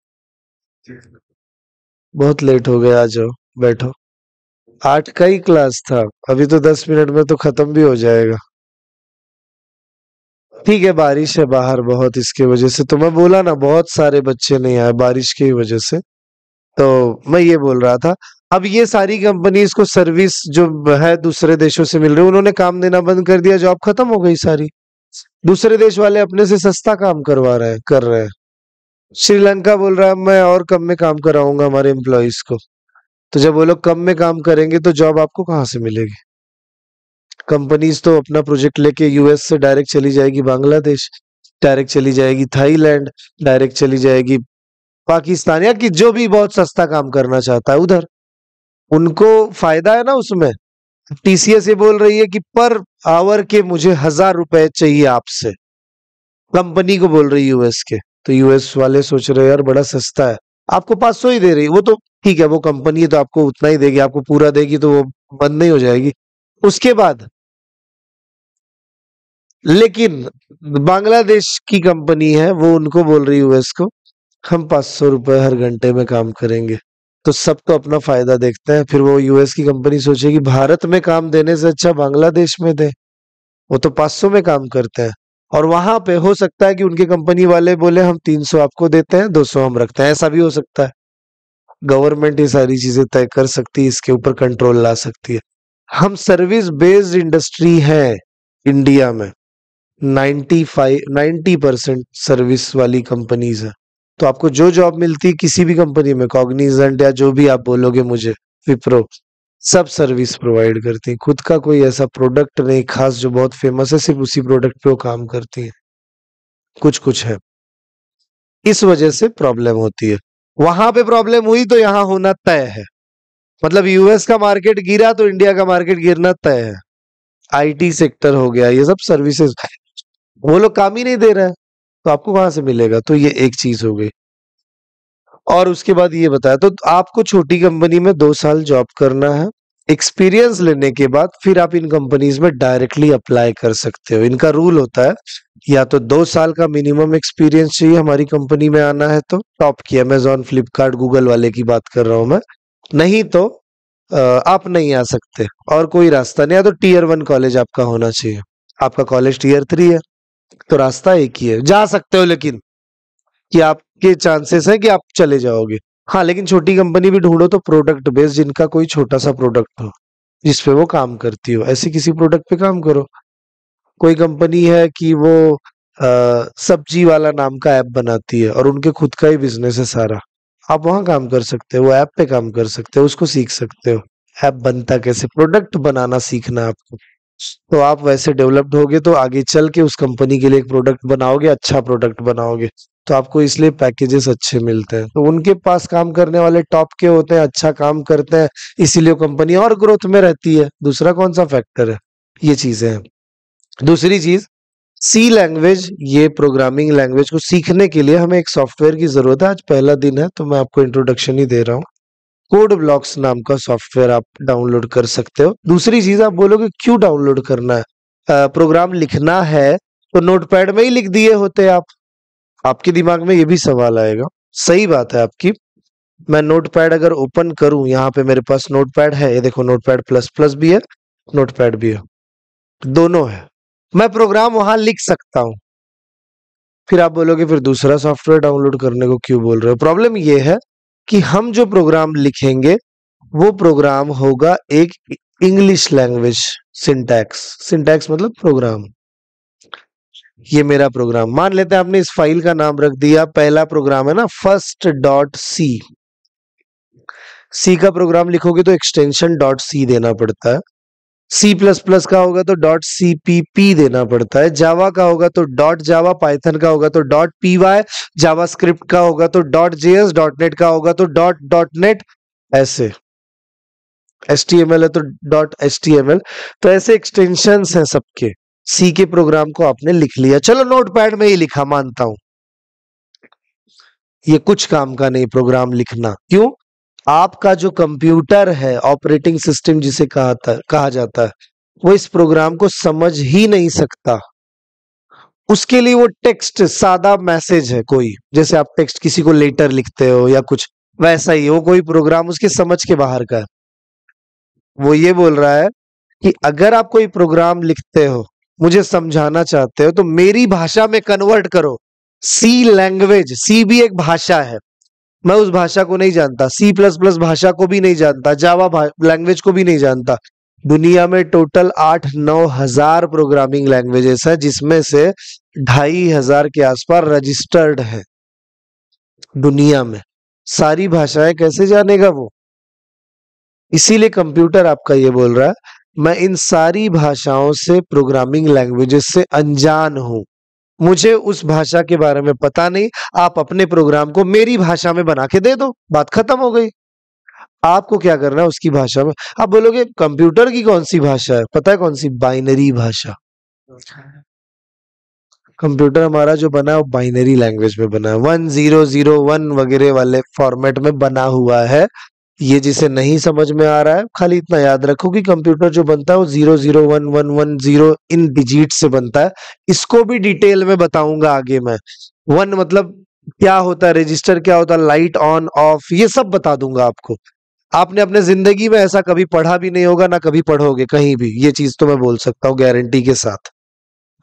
बहुत लेट हो गए, आ जाओ बैठो। 8 का ही क्लास था, अभी तो 10 मिनट में तो खत्म भी हो जाएगा। ठीक है, बारिश है बाहर बहुत, इसके वजह से तो मैं बोला ना बहुत सारे बच्चे नहीं आए बारिश की वजह से। तो मैं ये बोल रहा था, अब ये सारी कंपनीज को सर्विस जो है दूसरे देशों से मिल रही है, उन्होंने काम देना बंद कर दिया, जॉब खत्म हो गई सारी। दूसरे देश वाले अपने से सस्ता काम करवा रहे हैं, कर रहे हैं। श्रीलंका बोल रहा है मैं और कम में काम कराऊंगा हमारे एम्प्लॉयज को। तो जब वो लोग कम में काम करेंगे तो जॉब आपको कहाँ से मिलेगी? कंपनीज तो अपना प्रोजेक्ट लेके यूएस से डायरेक्ट चली जाएगी बांग्लादेश, डायरेक्ट चली जाएगी थाईलैंड, डायरेक्ट चली जाएगी पाकिस्तान, या कि जो भी बहुत सस्ता काम करना चाहता है उधर, उनको फायदा है ना उसमें। टीसीएस ये बोल रही है कि पर आवर के मुझे 1,000 रुपए चाहिए आपसे, कंपनी को बोल रही है यूएस के। तो यूएस वाले सोच रहे हैं यार बड़ा सस्ता है, आपको 500 ही दे रही है, वो तो ठीक है, वो कंपनी है तो आपको उतना ही देगी, आपको पूरा देगी तो वो बंद नहीं हो जाएगी। उसके बाद लेकिन बांग्लादेश की कंपनी है, वो उनको बोल रही है यूएस को, हम 500 रुपए हर घंटे में काम करेंगे। तो सब तो अपना फायदा देखते हैं। फिर वो यूएस की कंपनी सोचेगी भारत में काम देने से अच्छा बांग्लादेश में दे, वो तो 500 में काम करते हैं। और वहां पे हो सकता है कि उनके कंपनी वाले बोले हम 300 आपको देते हैं, 200 हम रखते हैं, ऐसा भी हो सकता है। गवर्नमेंट ये सारी चीजें तय कर सकती है, इसके ऊपर कंट्रोल ला सकती है। हम सर्विस बेस्ड इंडस्ट्री है इंडिया में, 90% सर्विस वाली कंपनीज है। तो आपको जो जॉब मिलती है किसी भी कंपनी में, कॉग्निजेंट या जो भी आप बोलोगे मुझे, विप्रो, सब सर्विस प्रोवाइड करती है। खुद का कोई ऐसा प्रोडक्ट नहीं खास जो बहुत फेमस है, सिर्फ उसी प्रोडक्ट पे वो काम करती है। कुछ कुछ है, इस वजह से प्रॉब्लम होती है। वहां पे प्रॉब्लम हुई तो यहाँ होना तय है। मतलब यूएस का मार्केट गिरा तो इंडिया का मार्केट गिरना तय है। आईटी सेक्टर हो गया, ये सब सर्विसेज, वो लोग काम ही नहीं दे रहे हैं, तो आपको कहां से मिलेगा? तो ये एक चीज हो गई। और उसके बाद ये बताया, तो आपको छोटी कंपनी में 2 साल जॉब करना है। एक्सपीरियंस लेने के बाद फिर आप इन कंपनीज में डायरेक्टली अप्लाई कर सकते हो। इनका रूल होता है या तो 2 साल का मिनिमम एक्सपीरियंस चाहिए हमारी कंपनी में आना है, तो टॉप की अमेजोन, फ्लिपकार्ट, गूगल वाले की बात कर रहा हूं मैं। नहीं तो आप नहीं आ सकते, और कोई रास्ता नहीं है। तो Tier 1 कॉलेज आपका होना चाहिए। आपका कॉलेज Tier 3 है, तो रास्ता एक ही है, जा सकते हो, लेकिन कि आपके चांसेस है कि आप चले जाओगे। हाँ, लेकिन छोटी कंपनी भी ढूंढो तो प्रोडक्ट बेस्ड, जिनका कोई छोटा सा प्रोडक्ट हो जिसपे वो काम करती हो, ऐसी किसी प्रोडक्ट पे काम करो। कोई कंपनी है कि वो सब्जी वाला नाम का ऐप बनाती है और उनके खुद का ही बिजनेस है सारा, आप वहां काम कर सकते हो, वो ऐप पे काम कर सकते हो, उसको सीख सकते हो। ऐप बनता कैसे, प्रोडक्ट बनाना सीखना है आपको। तो आप वैसे डेवलप्ड होगे तो आगे चल के उस कंपनी के लिए एक प्रोडक्ट बनाओगे, अच्छा प्रोडक्ट बनाओगे, तो आपको इसलिए पैकेजेस अच्छे मिलते हैं। तो उनके पास काम करने वाले टॉप के होते हैं, अच्छा काम करते हैं, इसीलिए कंपनी और ग्रोथ में रहती है। दूसरा कौन सा फैक्टर है? ये चीजें हैं। दूसरी चीज, सी लैंग्वेज, ये प्रोग्रामिंग लैंग्वेज को सीखने के लिए हमें एक सॉफ्टवेयर की जरूरत है। आज पहला दिन है तो मैं आपको इंट्रोडक्शन ही दे रहा हूँ। कोड ब्लॉक्स नाम का सॉफ्टवेयर आप डाउनलोड कर सकते हो। दूसरी चीज, आप बोलोगे क्यों डाउनलोड करना है? प्रोग्राम लिखना है तो नोटपैड में ही लिख दिए होते आप। आपके दिमाग में ये भी सवाल आएगा, सही बात है आपकी। मैं नोटपैड अगर ओपन करूं, यहाँ पे मेरे पास नोटपैड है, ये देखो, नोटपैड प्लस प्लस भी है, नोटपैड भी है, दोनों है, मैं प्रोग्राम वहां लिख सकता हूं। फिर आप बोलोगे फिर दूसरा सॉफ्टवेयर डाउनलोड करने को क्यों बोल रहे हो? प्रॉब्लम ये है कि हम जो प्रोग्राम लिखेंगे वो प्रोग्राम होगा एक इंग्लिश लैंग्वेज सिंटैक्स। सिंटैक्स मतलब प्रोग्राम। ये मेरा प्रोग्राम, मान लेते हैं आपने इस फाइल का नाम रख दिया, पहला प्रोग्राम है ना, first.c। सी का प्रोग्राम लिखोगे तो एक्सटेंशन .c देना पड़ता है। सी प्लस प्लस का होगा तो .cpp देना पड़ता है। जावा का होगा तो .java, पाइथन का होगा तो .py, जावा स्क्रिप्ट का होगा तो .js, .net का होगा तो .net, ऐसे। HTML है तो .html। तो ऐसे एक्सटेंशंस हैं सबके। सी के प्रोग्राम को आपने लिख लिया, चलो नोटपैड में ही लिखा, मानता हूं ये कुछ काम का नहीं प्रोग्राम लिखना। क्यों? आपका जो कंप्यूटर है, ऑपरेटिंग सिस्टम जिसे कहा जाता है, वो इस प्रोग्राम को समझ ही नहीं सकता। उसके लिए वो टेक्स्ट सादा मैसेज है कोई, जैसे आप टेक्स्ट किसी को लेटर लिखते हो या कुछ, वैसा ही वो कोई प्रोग्राम उसके समझ के बाहर का है। वो ये बोल रहा है कि अगर आप कोई प्रोग्राम लिखते हो, मुझे समझाना चाहते हो, तो मेरी भाषा में कन्वर्ट करो। सी लैंग्वेज, सी भी एक भाषा है, मैं उस भाषा को नहीं जानता, सी प्लस प्लस भाषा को भी नहीं जानता, जावा लैंग्वेज को भी नहीं जानता। दुनिया में टोटल 8-9 हजार प्रोग्रामिंग लैंग्वेजेस है, जिसमें से 2500 के आसपास रजिस्टर्ड है दुनिया में। सारी भाषाएं कैसे जानेगा वो? इसीलिए कंप्यूटर आपका ये बोल रहा है मैं इन सारी भाषाओं से, प्रोग्रामिंग लैंग्वेजेस से अनजान हूं, मुझे उस भाषा के बारे में पता नहीं, आप अपने प्रोग्राम को मेरी भाषा में बना के दे दो, बात खत्म हो गई। आपको क्या करना है उसकी भाषा में। आप बोलोगे कंप्यूटर की कौन सी भाषा है? पता है कौन सी? बाइनरी भाषा। कंप्यूटर हमारा जो बना है वो बाइनरी लैंग्वेज में बना है, 1001 वगैरह वाले फॉर्मेट में बना हुआ है। ये जिसे नहीं समझ में आ रहा है खाली इतना याद रखो कि कंप्यूटर जो बनता है वो 001110 इन डिजिट से बनता है। इसको भी डिटेल में बताऊंगा आगे मैं। वन मतलब क्या होता है, रजिस्टर क्या होता है, लाइट ऑन ऑफ, ये सब बता दूंगा आपको। आपने अपने जिंदगी में ऐसा कभी पढ़ा भी नहीं होगा, ना कभी पढ़ोगे कहीं भी, ये चीज तो मैं बोल सकता हूँ गारंटी के साथ।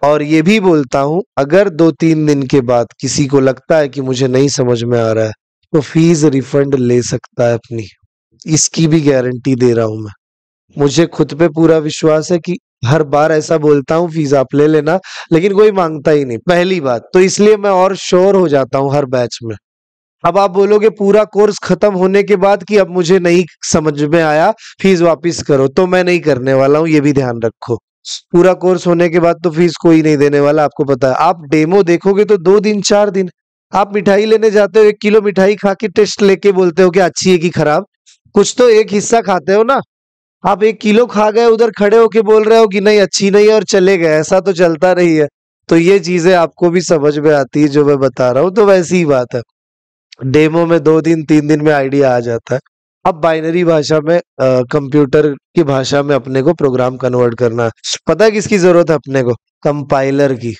और ये भी बोलता हूं, अगर 2-3 दिन के बाद किसी को लगता है कि मुझे नहीं समझ में आ रहा है तो फीस रिफंड ले सकता है अपनी, इसकी भी गारंटी दे रहा हूं मैं। मुझे खुद पे पूरा विश्वास है कि हर बार ऐसा बोलता हूँ फीस आप ले लेना, लेकिन कोई मांगता ही नहीं पहली बात तो, इसलिए मैं और श्योर हो जाता हूँ हर बैच में। अब आप बोलोगे पूरा कोर्स खत्म होने के बाद कि अब मुझे नहीं समझ में आया फीस वापस करो, तो मैं नहीं करने वाला हूं, ये भी ध्यान रखो। पूरा कोर्स होने के बाद तो फीस कोई नहीं देने वाला, आपको पता है। आप डेमो देखोगे तो 2 दिन 4 दिन, आप मिठाई लेने जाते हो 1 किलो मिठाई खा के टेस्ट लेके बोलते हो कि अच्छी है कि खराब, कुछ तो एक हिस्सा खाते हो ना। आप 1 किलो खा गए, उधर खड़े होके बोल रहे हो कि नहीं अच्छी नहीं है और चले गए, ऐसा तो चलता नहीं है। तो ये चीजें आपको भी समझ में आती है जो मैं बता रहा हूँ, तो वैसी ही बात है। डेमो में 2 दिन 3 दिन में आइडिया आ जाता है। अब बाइनरी भाषा में, कंप्यूटर की भाषा में अपने को प्रोग्राम कन्वर्ट करना है। पता है किसकी जरूरत है अपने को? कंपाइलर की।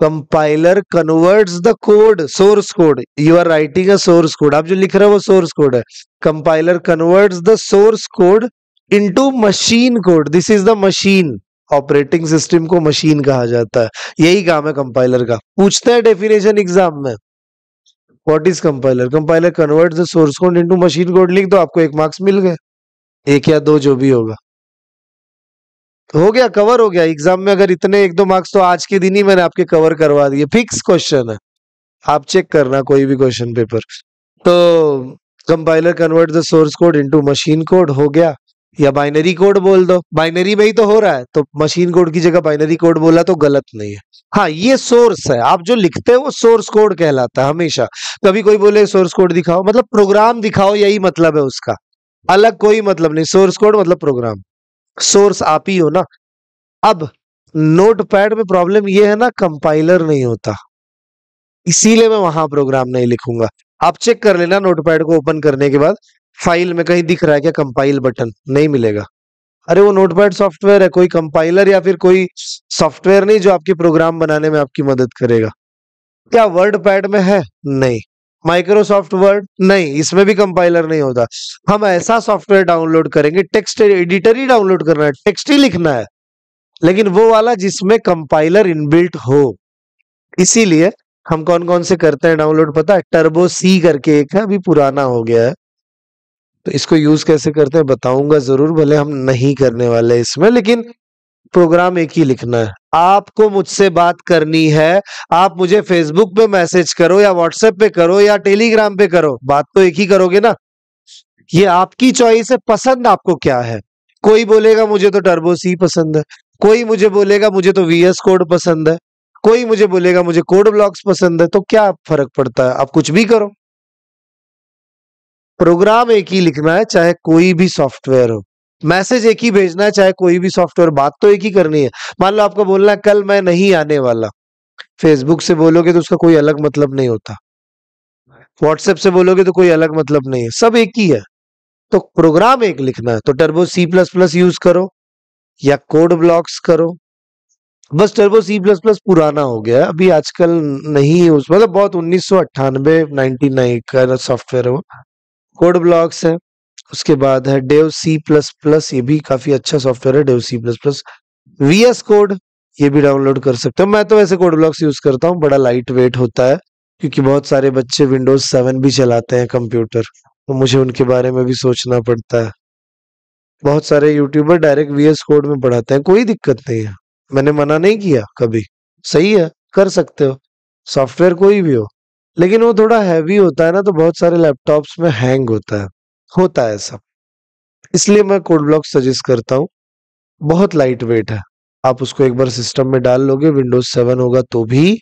Compiler converts the code, source code, you are writing a source code, आप जो लिख रहे हो वो सोर्स कोड है। Compiler converts the source code into machine code, this is the machine. Operating system को मशीन कहा जाता है, यही काम है कंपाइलर का। पूछते हैं डेफिनेशन एग्जाम में, what is compiler? Compiler convert the source code into machine code, लिख दो, आपको 1 मार्क्स मिल गए, 1 या 2 जो भी होगा। तो हो गया, कवर हो गया एग्जाम में। अगर इतने 1-2 मार्क्स तो आज के दिन ही मैंने आपके कवर करवा दिए, फिक्स क्वेश्चन है, आप चेक करना कोई भी क्वेश्चन पेपर। तो compiler convert the source code into machine code हो गया, या बाइनरी कोड बोल दो, बाइनरी में ही तो हो रहा है, तो मशीन कोड की जगह बाइनरी कोड बोला तो गलत नहीं है। हाँ, ये सोर्स है, आप जो लिखते हो वो सोर्स कोड कहलाता है हमेशा। कभी कोई बोले सोर्स कोड दिखाओ, मतलब प्रोग्राम दिखाओ, यही मतलब है उसका, अलग कोई मतलब नहीं। सोर्स कोड मतलब प्रोग्राम, सोर्स आप ही हो ना। अब नोटपैड में प्रॉब्लम ये है ना, कंपाइलर नहीं होता, इसीलिए मैं वहां प्रोग्राम नहीं लिखूंगा। आप चेक कर लेना नोटपैड को ओपन करने के बाद, फाइल में कहीं दिख रहा है क्या कंपाइल बटन? नहीं मिलेगा। अरे वो नोटपैड सॉफ्टवेयर है, कोई कंपाइलर या फिर कोई सॉफ्टवेयर नहीं जो आपके प्रोग्राम बनाने में आपकी मदद करेगा। क्या वर्ड पैड में है? नहीं। Microsoft word? नहीं, इसमें भी कंपाइलर नहीं होता। हम ऐसा सॉफ्टवेयर डाउनलोड करेंगे, टेक्स्ट एडिटर ही डाउनलोड करना है, टेक्स्ट ही लिखना है, लेकिन वो वाला जिसमें कंपाइलर इनबिल्ट हो। इसीलिए हम कौन कौन से करते हैं डाउनलोड पता है? टर्बो सी करके एक है, अभी पुराना हो गया है, तो इसको यूज कैसे करते हैं बताऊंगा जरूर, भले हम नहीं करने वाले इसमें, लेकिन प्रोग्राम एक ही लिखना है। आपको मुझसे बात करनी है, आप मुझे फेसबुक पे मैसेज करो या व्हाट्सएप पे करो या टेलीग्राम पे करो, बात तो एक ही करोगे ना। ये आपकी चॉइस है, पसंद आपको क्या है। कोई बोलेगा मुझे तो टर्बो सी पसंद है, कोई मुझे बोलेगा मुझे तो वीएस कोड पसंद है, कोई मुझे बोलेगा मुझे कोड ब्लॉक्स पसंद है, तो क्या फर्क पड़ता है? आप कुछ भी करो, प्रोग्राम एक ही लिखना है चाहे कोई भी सॉफ्टवेयर हो, मैसेज एक ही भेजना है चाहे कोई भी सॉफ्टवेयर, बात तो एक ही करनी है। मान लो आपको बोलना है कल मैं नहीं आने वाला, फेसबुक से बोलोगे तो उसका कोई अलग मतलब नहीं होता, व्हाट्सएप से बोलोगे तो कोई अलग मतलब नहीं है, सब एक ही है। तो प्रोग्राम एक लिखना है, तो Turbo C plus plus use करो या कोड ब्लॉक्स करो। बस टर्बो सी प्लस प्लस पुराना हो गया है, अभी आजकल नहीं यूज, मतलब बहुत 1998 99 का सॉफ्टवेयर है वो। कोड ब्लॉक्स है, उसके बाद है डेव सी प्लस प्लस, ये भी काफी अच्छा सॉफ्टवेयर है, Dev C plus plus. VS Code, ये भी डाउनलोड कर सकते हो। मैं तो वैसे कोड ब्लॉक्स यूज करता हूँ, बड़ा लाइट वेट होता है, क्योंकि बहुत सारे बच्चे विंडोज 7 भी चलाते हैं कंप्यूटर, तो मुझे उनके बारे में भी सोचना पड़ता है। बहुत सारे यूट्यूबर डायरेक्ट वीएस कोड में पढ़ाते हैं, कोई दिक्कत नहीं है, मैंने मना नहीं किया कभी, सही है, कर सकते हो, सॉफ्टवेयर कोई भी हो। लेकिन वो थोड़ा हैवी होता है ना, तो बहुत सारे लैपटॉप्स में हैंग होता है ऐसा, इसलिए मैं कोड ब्लॉक सजेस्ट करता हूँ। बहुत लाइट वेट है, आप उसको एक बार सिस्टम में डाल लोगे, विंडोज 7 होगा तो भी,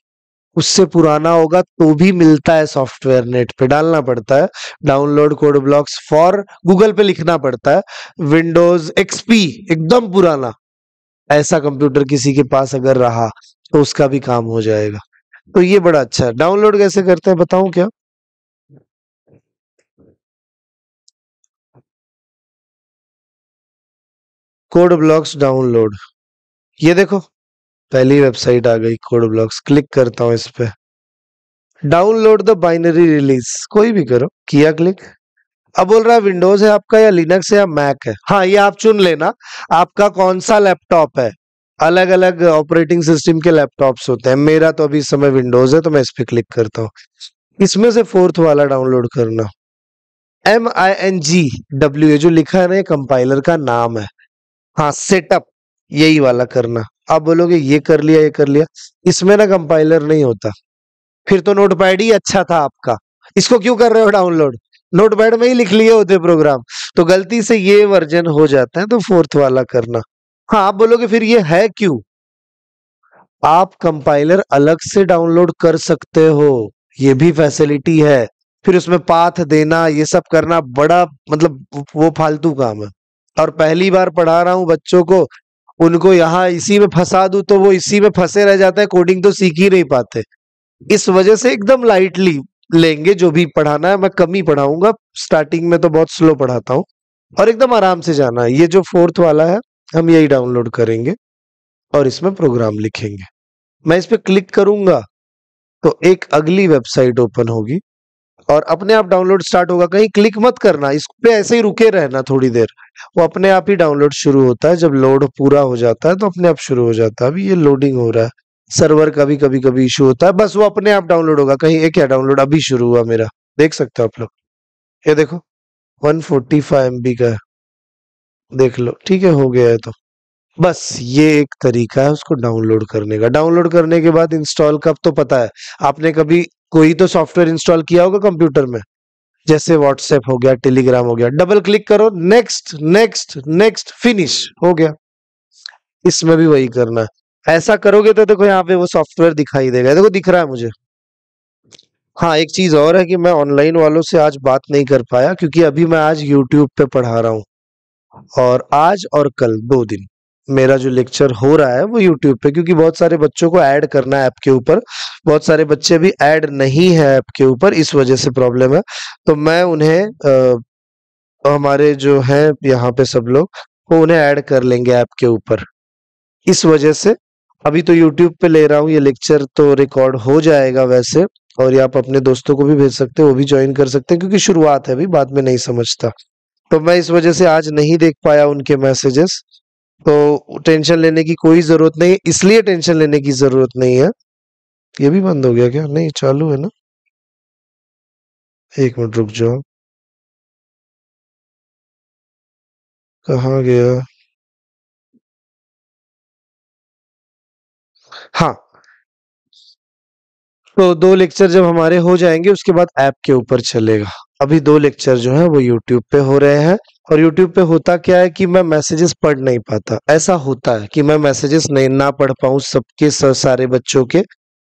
उससे पुराना होगा तो भी मिलता है सॉफ्टवेयर, नेट पे डालना पड़ता है। Download code blocks for, Google पे लिखना पड़ता है, विंडोज एक्सपी एकदम पुराना, ऐसा कंप्यूटर किसी के पास अगर रहा तो उसका भी काम हो जाएगा। तो ये बड़ा अच्छा है। डाउनलोड कैसे करते हैं बताऊं क्या? कोड ब्लॉक्स डाउनलोड, ये देखो पहली वेबसाइट आ गई कोड ब्लॉक्स। क्लिक करता हूं इस पे, डाउनलोड द बाइनरी रिलीज, कोई भी करो, किया क्लिक। अब बोल रहा है विंडोज है आपका या लिनक्स है या मैक है। हाँ, ये आप चुन लेना आपका कौन सा लैपटॉप है। अलग अलग ऑपरेटिंग सिस्टम के लैपटॉप्स होते हैं, मेरा तो अभी इस समय विंडोज है तो मैं इस पे क्लिक करता हूँ। इसमें से फोर्थ वाला डाउनलोड करना, MING W, जो लिखा है ना ये कंपाइलर का नाम है। हाँ, सेटअप, यही वाला करना। आप बोलोगे ये कर लिया ये कर लिया, इसमें ना कंपाइलर नहीं होता, फिर तो नोटपैड ही अच्छा था आपका, इसको क्यों कर रहे हो डाउनलोड, नोटपैड में ही लिख लिए होते प्रोग्राम। तो गलती से ये वर्जन हो जाता है, तो फोर्थ वाला करना। हाँ, आप बोलोगे फिर ये है क्यों, आप कंपाइलर अलग से डाउनलोड कर सकते हो, ये भी फैसिलिटी है। फिर उसमें पाथ देना ये सब करना बड़ा मतलब वो फालतू काम है। और पहली बार पढ़ा रहा हूँ बच्चों को, उनको यहाँ इसी में फंसा दूं तो वो इसी में फंसे रह जाते हैं, कोडिंग तो सीख ही नहीं पाते। इस वजह से एकदम लाइटली लेंगे, जो भी पढ़ाना है मैं कम ही पढ़ाऊंगा, स्टार्टिंग में तो बहुत स्लो पढ़ाता हूँ, और एकदम आराम से जाना है। ये जो फोर्थ वाला है हम यही डाउनलोड करेंगे और इसमें प्रोग्राम लिखेंगे। मैं इस पे क्लिक करूंगा तो एक अगली वेबसाइट ओपन होगी और अपने आप डाउनलोड स्टार्ट होगा। कहीं क्लिक मत करना, इस पे ऐसे ही रुके रहना थोड़ी देर, वो अपने आप ही डाउनलोड शुरू होता है। जब लोड पूरा हो जाता है तो अपने आप शुरू हो जाता है। अभी ये लोडिंग हो रहा है, सर्वर का भी कभी कभी इशू होता है, बस वो अपने आप डाउनलोड होगा। कहीं एक क्या डाउनलोड अभी शुरू हुआ मेरा, देख सकते हो आप लोग, ये देखो 145 MB का है, देख लो, ठीक है, हो गया है। तो बस ये एक तरीका है उसको डाउनलोड करने का। डाउनलोड करने के बाद इंस्टॉल कब, तो पता है आपने कभी कोई तो सॉफ्टवेयर इंस्टॉल किया होगा कंप्यूटर में, जैसे व्हाट्सएप हो गया, टेलीग्राम हो गया, डबल क्लिक करो, नेक्स्ट नेक्स्ट नेक्स्ट, फिनिश हो गया। इसमें भी वही करना है, ऐसा करोगे तो देखो यहाँ पे वो सॉफ्टवेयर दिखाई देगा, देखो दिख रहा है मुझे। हाँ, एक चीज और है कि मैं ऑनलाइन वालों से आज बात नहीं कर पाया, क्योंकि अभी मैं आज यूट्यूब पे पढ़ा रहा हूँ, और आज और कल 2 दिन मेरा जो लेक्चर हो रहा है वो यूट्यूब पे, क्योंकि बहुत सारे बच्चों को ऐड करना है ऐप के ऊपर, बहुत सारे बच्चे भी ऐड नहीं है ऐप के ऊपर, इस वजह से प्रॉब्लम है। तो मैं उन्हें हमारे जो हैं यहाँ पे सब लोग, वो उन्हें ऐड कर लेंगे ऐप के ऊपर। इस वजह से अभी तो यूट्यूब पे ले रहा हूँ, ये लेक्चर तो रिकॉर्ड हो जाएगा वैसे, और ये आप अपने दोस्तों को भी भेज सकते हो, वो भी ज्वाइन कर सकते हैं, क्योंकि शुरुआत है, अभी बाद में नहीं समझता। तो मैं इस वजह से आज नहीं देख पाया उनके मैसेजेस, तो टेंशन लेने की कोई जरूरत नहीं, इसलिए टेंशन लेने की जरूरत नहीं है। ये भी बंद हो गया क्या, नहीं चालू है ना, एक मिनट रुक जाओ, कहाँ गया। हाँ, तो 2 लेक्चर जब हमारे हो जाएंगे उसके बाद ऐप के ऊपर चलेगा। अभी 2 लेक्चर जो है वो यूट्यूब पे हो रहे हैं, और यूट्यूब पे होता क्या है कि मैं मैसेजेस पढ़ नहीं पाता, ऐसा होता है कि मैं मैसेजेस नहीं ना पढ़ पाऊं सबके सारे बच्चों के।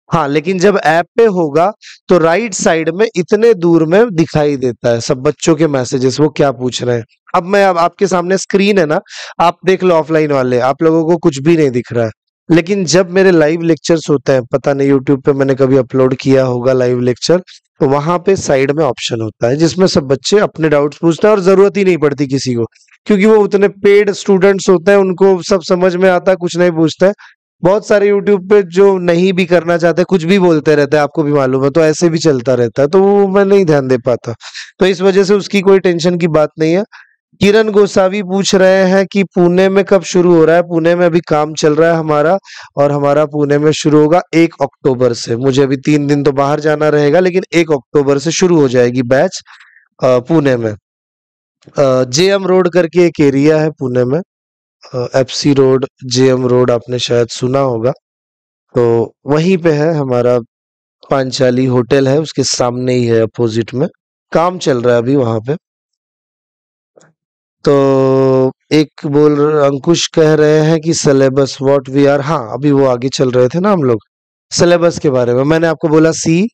हाँ, लेकिन जब ऐप पे होगा तो राइट साइड में इतने दूर में दिखाई देता है सब बच्चों के मैसेजेस, वो क्या पूछ रहे हैं। अब आपके सामने स्क्रीन है ना, आप देख लो, ऑफलाइन वाले आप लोगों को कुछ भी नहीं दिख रहा है, लेकिन जब मेरे लाइव लेक्चर्स होते हैं, पता नहीं यूट्यूब पे मैंने कभी अपलोड किया होगा लाइव लेक्चर, तो वहां पे साइड में ऑप्शन होता है जिसमें सब बच्चे अपने डाउट्स पूछते हैं, और जरूरत ही नहीं पड़ती किसी को, क्योंकि वो उतने पेड स्टूडेंट्स होते हैं, उनको सब समझ में आता है, कुछ नहीं पूछते हैं। बहुत सारे यूट्यूब पे जो नहीं भी करना चाहते, कुछ भी बोलते रहते हैं, आपको भी मालूम है, तो ऐसे भी चलता रहता है, तो वो मैं नहीं ध्यान दे पाता। तो इस वजह से उसकी कोई टेंशन की बात नहीं है। किरण गोसावी पूछ रहे हैं कि पुणे में कब शुरू हो रहा है। पुणे में अभी काम चल रहा है हमारा, और हमारा पुणे में शुरू होगा 1 अक्टूबर से। मुझे अभी 3 दिन तो बाहर जाना रहेगा, लेकिन 1 अक्टूबर से शुरू हो जाएगी बैच पुणे में। JM रोड करके एक एरिया है पुणे में, FC रोड, JM रोड, आपने शायद सुना होगा, तो वहीं पे है हमारा पांचाली होटल है, उसके सामने ही है, अपोजिट में काम चल रहा है अभी वहां पे। तो एक अंकुश कह रहे हैं कि सिलेबस व्हाट वी आर, हाँ अभी वो आगे चल रहे थे ना हम लोग सिलेबस के बारे में। मैंने आपको बोला C++,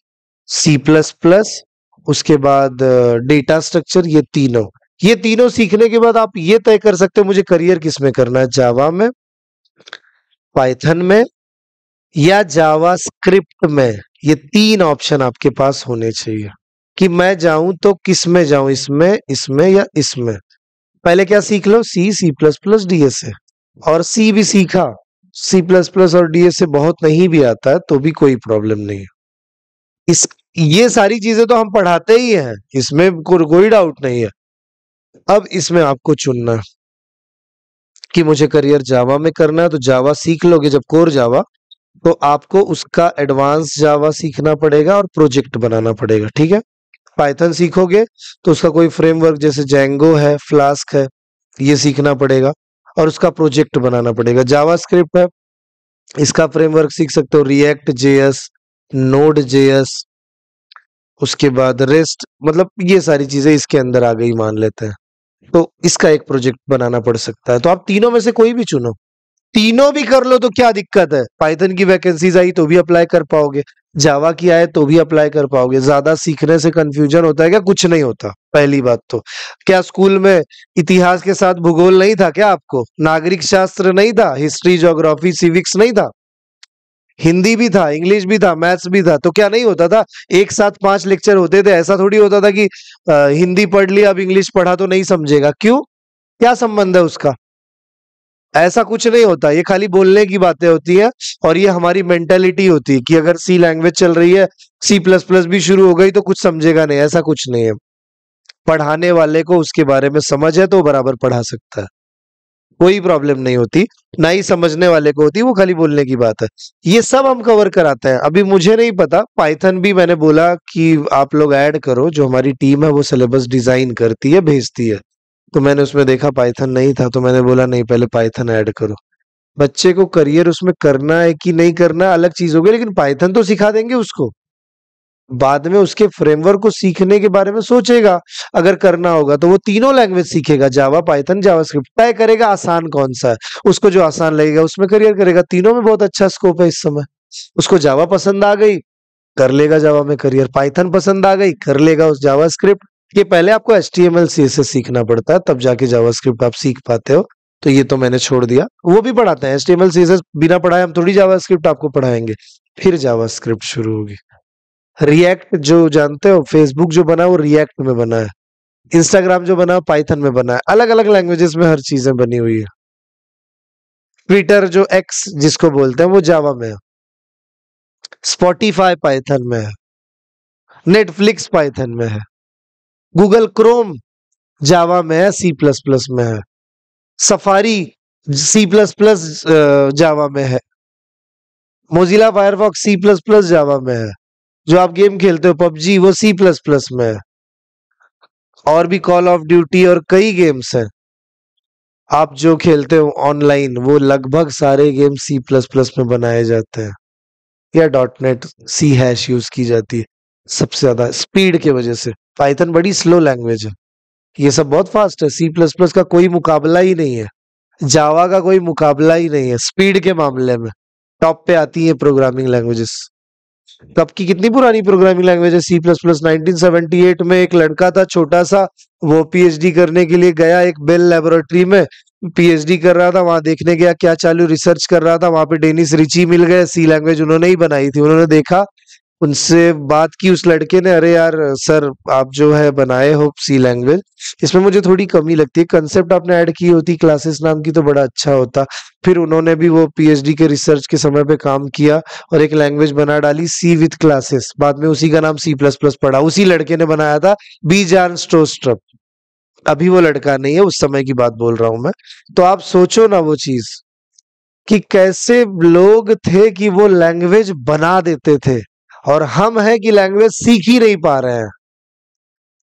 उसके बाद डेटा स्ट्रक्चर, ये तीनों सीखने के बाद आप ये तय कर सकते हो मुझे करियर किस में करना है, जावा में, पाइथन में, या जावा स्क्रिप्ट में। ये 3 ऑप्शन आपके पास होने चाहिए कि मैं जाऊं तो किस में जाऊं, इसमें, इसमें या इसमें। पहले क्या सीख लो, C++, DSA, और सी भी सीखा, सी प्लस प्लस और डीएस से बहुत नहीं भी आता है तो भी कोई प्रॉब्लम नहीं है। इस ये सारी चीजें तो हम पढ़ाते ही हैं, इसमें कोई डाउट नहीं है। अब इसमें आपको चुनना है कि मुझे करियर जावा में करना है, तो जावा सीख लोगे जब कोर जावा, तो आपको उसका एडवांस जावा सीखना पड़ेगा और प्रोजेक्ट बनाना पड़ेगा, ठीक है। पाइथन सीखोगे तो उसका कोई फ्रेमवर्क जैसे जेंगो है, फ्लास्क है, ये सीखना पड़ेगा और उसका प्रोजेक्ट बनाना पड़ेगा। जावा स्क्रिप्ट है, इसका फ्रेमवर्क सीख सकते हो, रिएक्ट जेएस, नोड जेएस, उसके बाद रेस्ट, मतलब ये सारी चीजें इसके अंदर आ गई मान लेते हैं। तो इसका एक प्रोजेक्ट बनाना पड़ सकता है। तो आप तीनों में से कोई भी चुनो, तीनों भी कर लो तो क्या दिक्कत है। पाइथन की वैकेंसीज आई तो भी अप्लाई कर पाओगे, जावा की आए तो भी अप्लाई कर पाओगे। ज्यादा सीखने से कंफ्यूजन होता है क्या? कुछ नहीं होता। पहली बात तो क्या स्कूल में इतिहास के साथ भूगोल नहीं था क्या? आपको नागरिक शास्त्र नहीं था, हिस्ट्री, ज्योग्राफी, सिविक्स नहीं था? हिंदी भी था, इंग्लिश भी था, मैथ्स भी था, तो क्या नहीं होता था? एक साथ 5 लेक्चर होते थे। ऐसा थोड़ी होता था कि हिंदी पढ़ लिया अब इंग्लिश पढ़ा तो नहीं समझेगा। क्यों? क्या संबंध है उसका? ऐसा कुछ नहीं होता, ये खाली बोलने की बातें होती है। और ये हमारी मेंटेलिटी होती है कि अगर सी लैंग्वेज चल रही है, सी प्लस प्लस भी शुरू हो गई तो कुछ समझेगा नहीं। ऐसा कुछ नहीं है। पढ़ाने वाले को उसके बारे में समझ है तो वो बराबर पढ़ा सकता है, कोई प्रॉब्लम नहीं होती। ना ही समझने वाले को होती, वो खाली बोलने की बात है। ये सब हम कवर कराते हैं। अभी मुझे नहीं पता, पाइथन भी मैंने बोला कि आप लोग ऐड करो, जो हमारी टीम है वो सिलेबस डिजाइन करती है, भेजती है। तो मैंने उसमें देखा पाइथन नहीं था, तो मैंने बोला नहीं, पहले पाइथन ऐड करो। बच्चे को करियर उसमें करना है कि नहीं करना है अलग चीज हो गई, लेकिन पाइथन तो सिखा देंगे उसको। बाद में उसके फ्रेमवर्क को सीखने के बारे में सोचेगा, अगर करना होगा तो वो तीनों लैंग्वेज सीखेगा, जावा, पाइथन, जावास्क्रिप्ट। तय करेगा आसान कौन सा है, उसको जो आसान लगेगा उसमें करियर करेगा। तीनों में बहुत अच्छा स्कोप है इस समय। उसको जावा पसंद आ गई, कर लेगा जावा में करियर। पाइथन पसंद आ गई, कर लेगा उस जावास्क्रिप्ट। ये पहले आपको HTML CSS सीखना पड़ता है, तब जाके जावास्क्रिप्ट आप सीख पाते हो। तो ये तो मैंने छोड़ दिया, वो भी पढ़ाते हैं HTML CSS, बिना पढ़ाए हम थोड़ी जावास्क्रिप्ट आपको पढ़ाएंगे। फिर जावास्क्रिप्ट शुरू होगी। रिएक्ट जो जानते हो, फेसबुक जो बना है वो रिएक्ट में बना है, इंस्टाग्राम जो बना है पाइथन में बना है। अलग अलग लैंग्वेजेस में हर चीजें बनी हुई है। ट्विटर जो एक्स जिसको बोलते हैं वो जावा में है, स्पॉटिफाई पाइथन में है, नेटफ्लिक्स पाइथन में है, गूगल क्रोम जावा में है, सी प्लस प्लस में है, Safari C plus plus Java में है, Mozilla Firefox C plus plus Java में है, जो आप गेम खेलते हो पबजी वो सी प्लस प्लस में है, और भी कॉल ऑफ ड्यूटी और कई गेम्स हैं आप जो खेलते हो ऑनलाइन, वो लगभग सारे गेम सी प्लस प्लस में बनाए जाते हैं, या .NET सी हैश यूज की जाती है सबसे ज्यादा स्पीड की वजह से। पाइथन बड़ी स्लो लैंग्वेज है, ये सब बहुत फास्ट है। सी प्लस प्लस का कोई मुकाबला ही नहीं है, जावा का कोई मुकाबला ही नहीं है स्पीड के मामले में। टॉप पे आती है प्रोग्रामिंग लैंग्वेजेस। कब की कितनी पुरानी प्रोग्रामिंग लैंग्वेज है सी प्लस प्लस? 1978 में एक लड़का था छोटा सा, वो PhD करने के लिए गया एक बेल लेबोरेटरी में, PhD कर रहा था वहां, देखने गया क्या चालू, रिसर्च कर रहा था वहां पे। डेनिस रिची मिल गए, सी लैंग्वेज उन्होंने ही बनाई थी। उन्होंने देखा, उनसे बात की उस लड़के ने, अरे यार सर आप जो है बनाए हो सी लैंग्वेज, इसमें मुझे थोड़ी कमी लगती है, कंसेप्ट आपने ऐड की होती क्लासेस नाम की तो बड़ा अच्छा होता। फिर उन्होंने भी वो PhD के रिसर्च के समय पे काम किया और एक लैंग्वेज बना डाली सी विथ क्लासेस। बाद में उसी का नाम सी प्लस प्लस पड़ा, उसी लड़के ने बनाया था, बीजान स्ट्रोस्ट्रप। अभी वो लड़का नहीं है, उस समय की बात बोल रहा हूं मैं। तो आप सोचो ना वो चीज, कि कैसे लोग थे कि वो लैंग्वेज बना देते थे, और हम हैं कि लैंग्वेज सीख ही नहीं पा रहे हैं।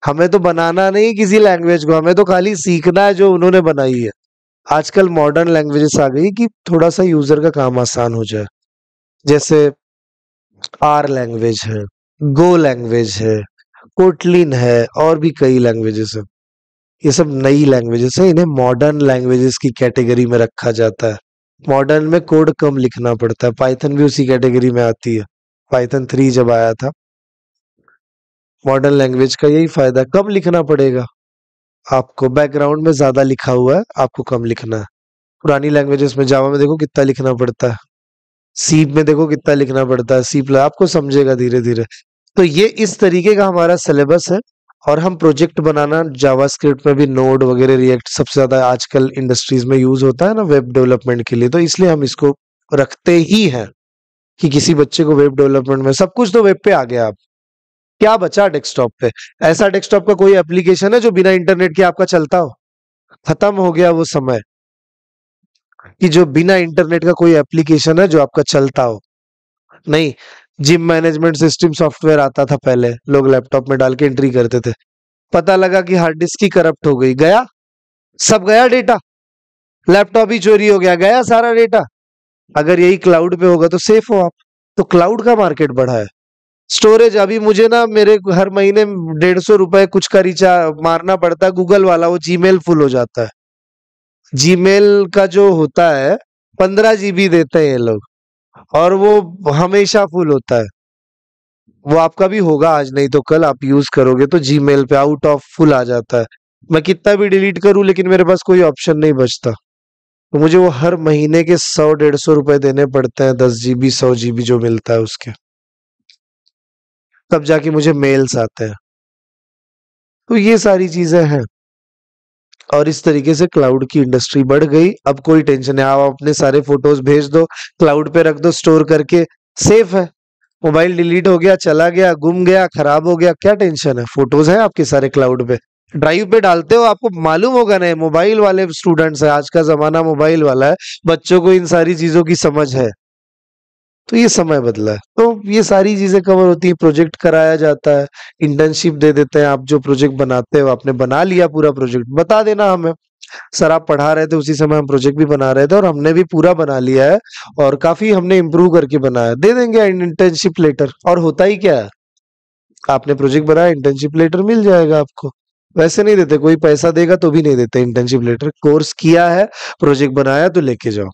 हमें तो बनाना नहीं किसी लैंग्वेज को, हमें तो खाली सीखना है जो उन्होंने बनाई है। आजकल मॉडर्न लैंग्वेजेस आ गई कि थोड़ा सा यूजर का काम आसान हो जाए, जैसे आर लैंग्वेज है, गो लैंग्वेज है, कोटलिन है, और भी कई लैंग्वेजेस है। ये सब नई लैंग्वेजेस है, इन्हें मॉडर्न लैंग्वेजेस की कैटेगरी में रखा जाता है। मॉडर्न में कोड कम लिखना पड़ता है, पाइथन भी उसी कैटेगरी में आती है। पाइथन 3 जब आया था, मॉडर्न लैंग्वेज का यही फायदा, कम लिखना पड़ेगा आपको, बैकग्राउंड में ज्यादा लिखा हुआ है, आपको कम लिखना है। पुरानी लैंग्वेजेस में, जावा में देखो कितना लिखना पड़ता है, सी में देखो कितना लिखना पड़ता है, सी प्लस आपको समझेगा धीरे धीरे। तो ये इस तरीके का हमारा सिलेबस है, और हम प्रोजेक्ट बनाना जावास्क्रिप्ट में भी नोड वगैरह रिएक्ट सबसे ज्यादा आजकल इंडस्ट्रीज में यूज होता है ना वेब डेवलपमेंट के लिए, तो इसलिए हम इसको रखते ही हैं कि किसी बच्चे को वेब डेवलपमेंट में सब कुछ तो वेब पे आ गया। अब क्या बचा डेस्कटॉप पे? ऐसा डेस्कटॉप का कोई एप्लीकेशन है जो बिना इंटरनेट के आपका चलता हो? खत्म हो गया वो समय कि जो बिना इंटरनेट का कोई एप्लीकेशन है जो आपका चलता हो। नहीं, जिम मैनेजमेंट सिस्टम सॉफ्टवेयर आता था पहले, लोग लैपटॉप में डाल के एंट्री करते थे, पता लगा कि हार्ड डिस्क ही करप्ट हो गई, गया सब, गया डेटा, लैपटॉप ही चोरी हो गया, गया सारा डेटा। अगर यही क्लाउड पे होगा तो सेफ हो आप। तो क्लाउड का मार्केट बढ़ा है। स्टोरेज अभी मुझे ना मेरे हर महीने 150 रुपए कुछ का रिचार्ज मारना पड़ता है, गूगल वाला, वो जीमेल फुल हो जाता है। जीमेल का जो होता है 15 GB देते हैं ये लोग, और वो हमेशा फुल होता है। वो आपका भी होगा आज नहीं तो कल, आप यूज करोगे तो जीमेल पे आउट ऑफ फुल आ जाता है। मैं कितना भी डिलीट करूं लेकिन मेरे पास कोई ऑप्शन नहीं बचता, तो मुझे वो हर महीने के 100-150 रुपए देने पड़ते हैं, 10 GB 100 GB जो मिलता है उसके, तब जाके मुझे मेल्स आते हैं। तो ये सारी चीजें हैं, और इस तरीके से क्लाउड की इंडस्ट्री बढ़ गई। अब कोई टेंशन नहीं, आप अपने सारे फोटोज भेज दो, क्लाउड पे रख दो स्टोर करके, सेफ है। मोबाइल डिलीट हो गया, चला गया, गुम गया, खराब हो गया, क्या टेंशन है? फोटोज हैं आपके सारे क्लाउड पे, ड्राइव पे डालते हो, आपको मालूम होगा नहीं, मोबाइल वाले स्टूडेंट्स है, आज का जमाना मोबाइल वाला है, बच्चों को इन सारी चीजों की समझ है। तो ये समय बदला है, तो ये सारी चीजें कवर होती है, प्रोजेक्ट कराया जाता है, इंटर्नशिप दे देते हैं। आप जो प्रोजेक्ट बनाते हो, आपने बना लिया पूरा प्रोजेक्ट, बता देना हमें। सर आप पढ़ा रहे थे उसी समय हम प्रोजेक्ट भी बना रहे थे, और हमने भी पूरा बना लिया है, और काफी हमने इम्प्रूव करके बनाया, दे देंगे इंटर्नशिप लेटर। और होता ही क्या है, आपने प्रोजेक्ट बनाया, इंटर्नशिप लेटर मिल जाएगा आपको। वैसे नहीं देते, कोई पैसा देगा तो भी नहीं देते इंटर्नशिप लेटर। कोर्स किया है, प्रोजेक्ट बनाया तो लेके जाओ,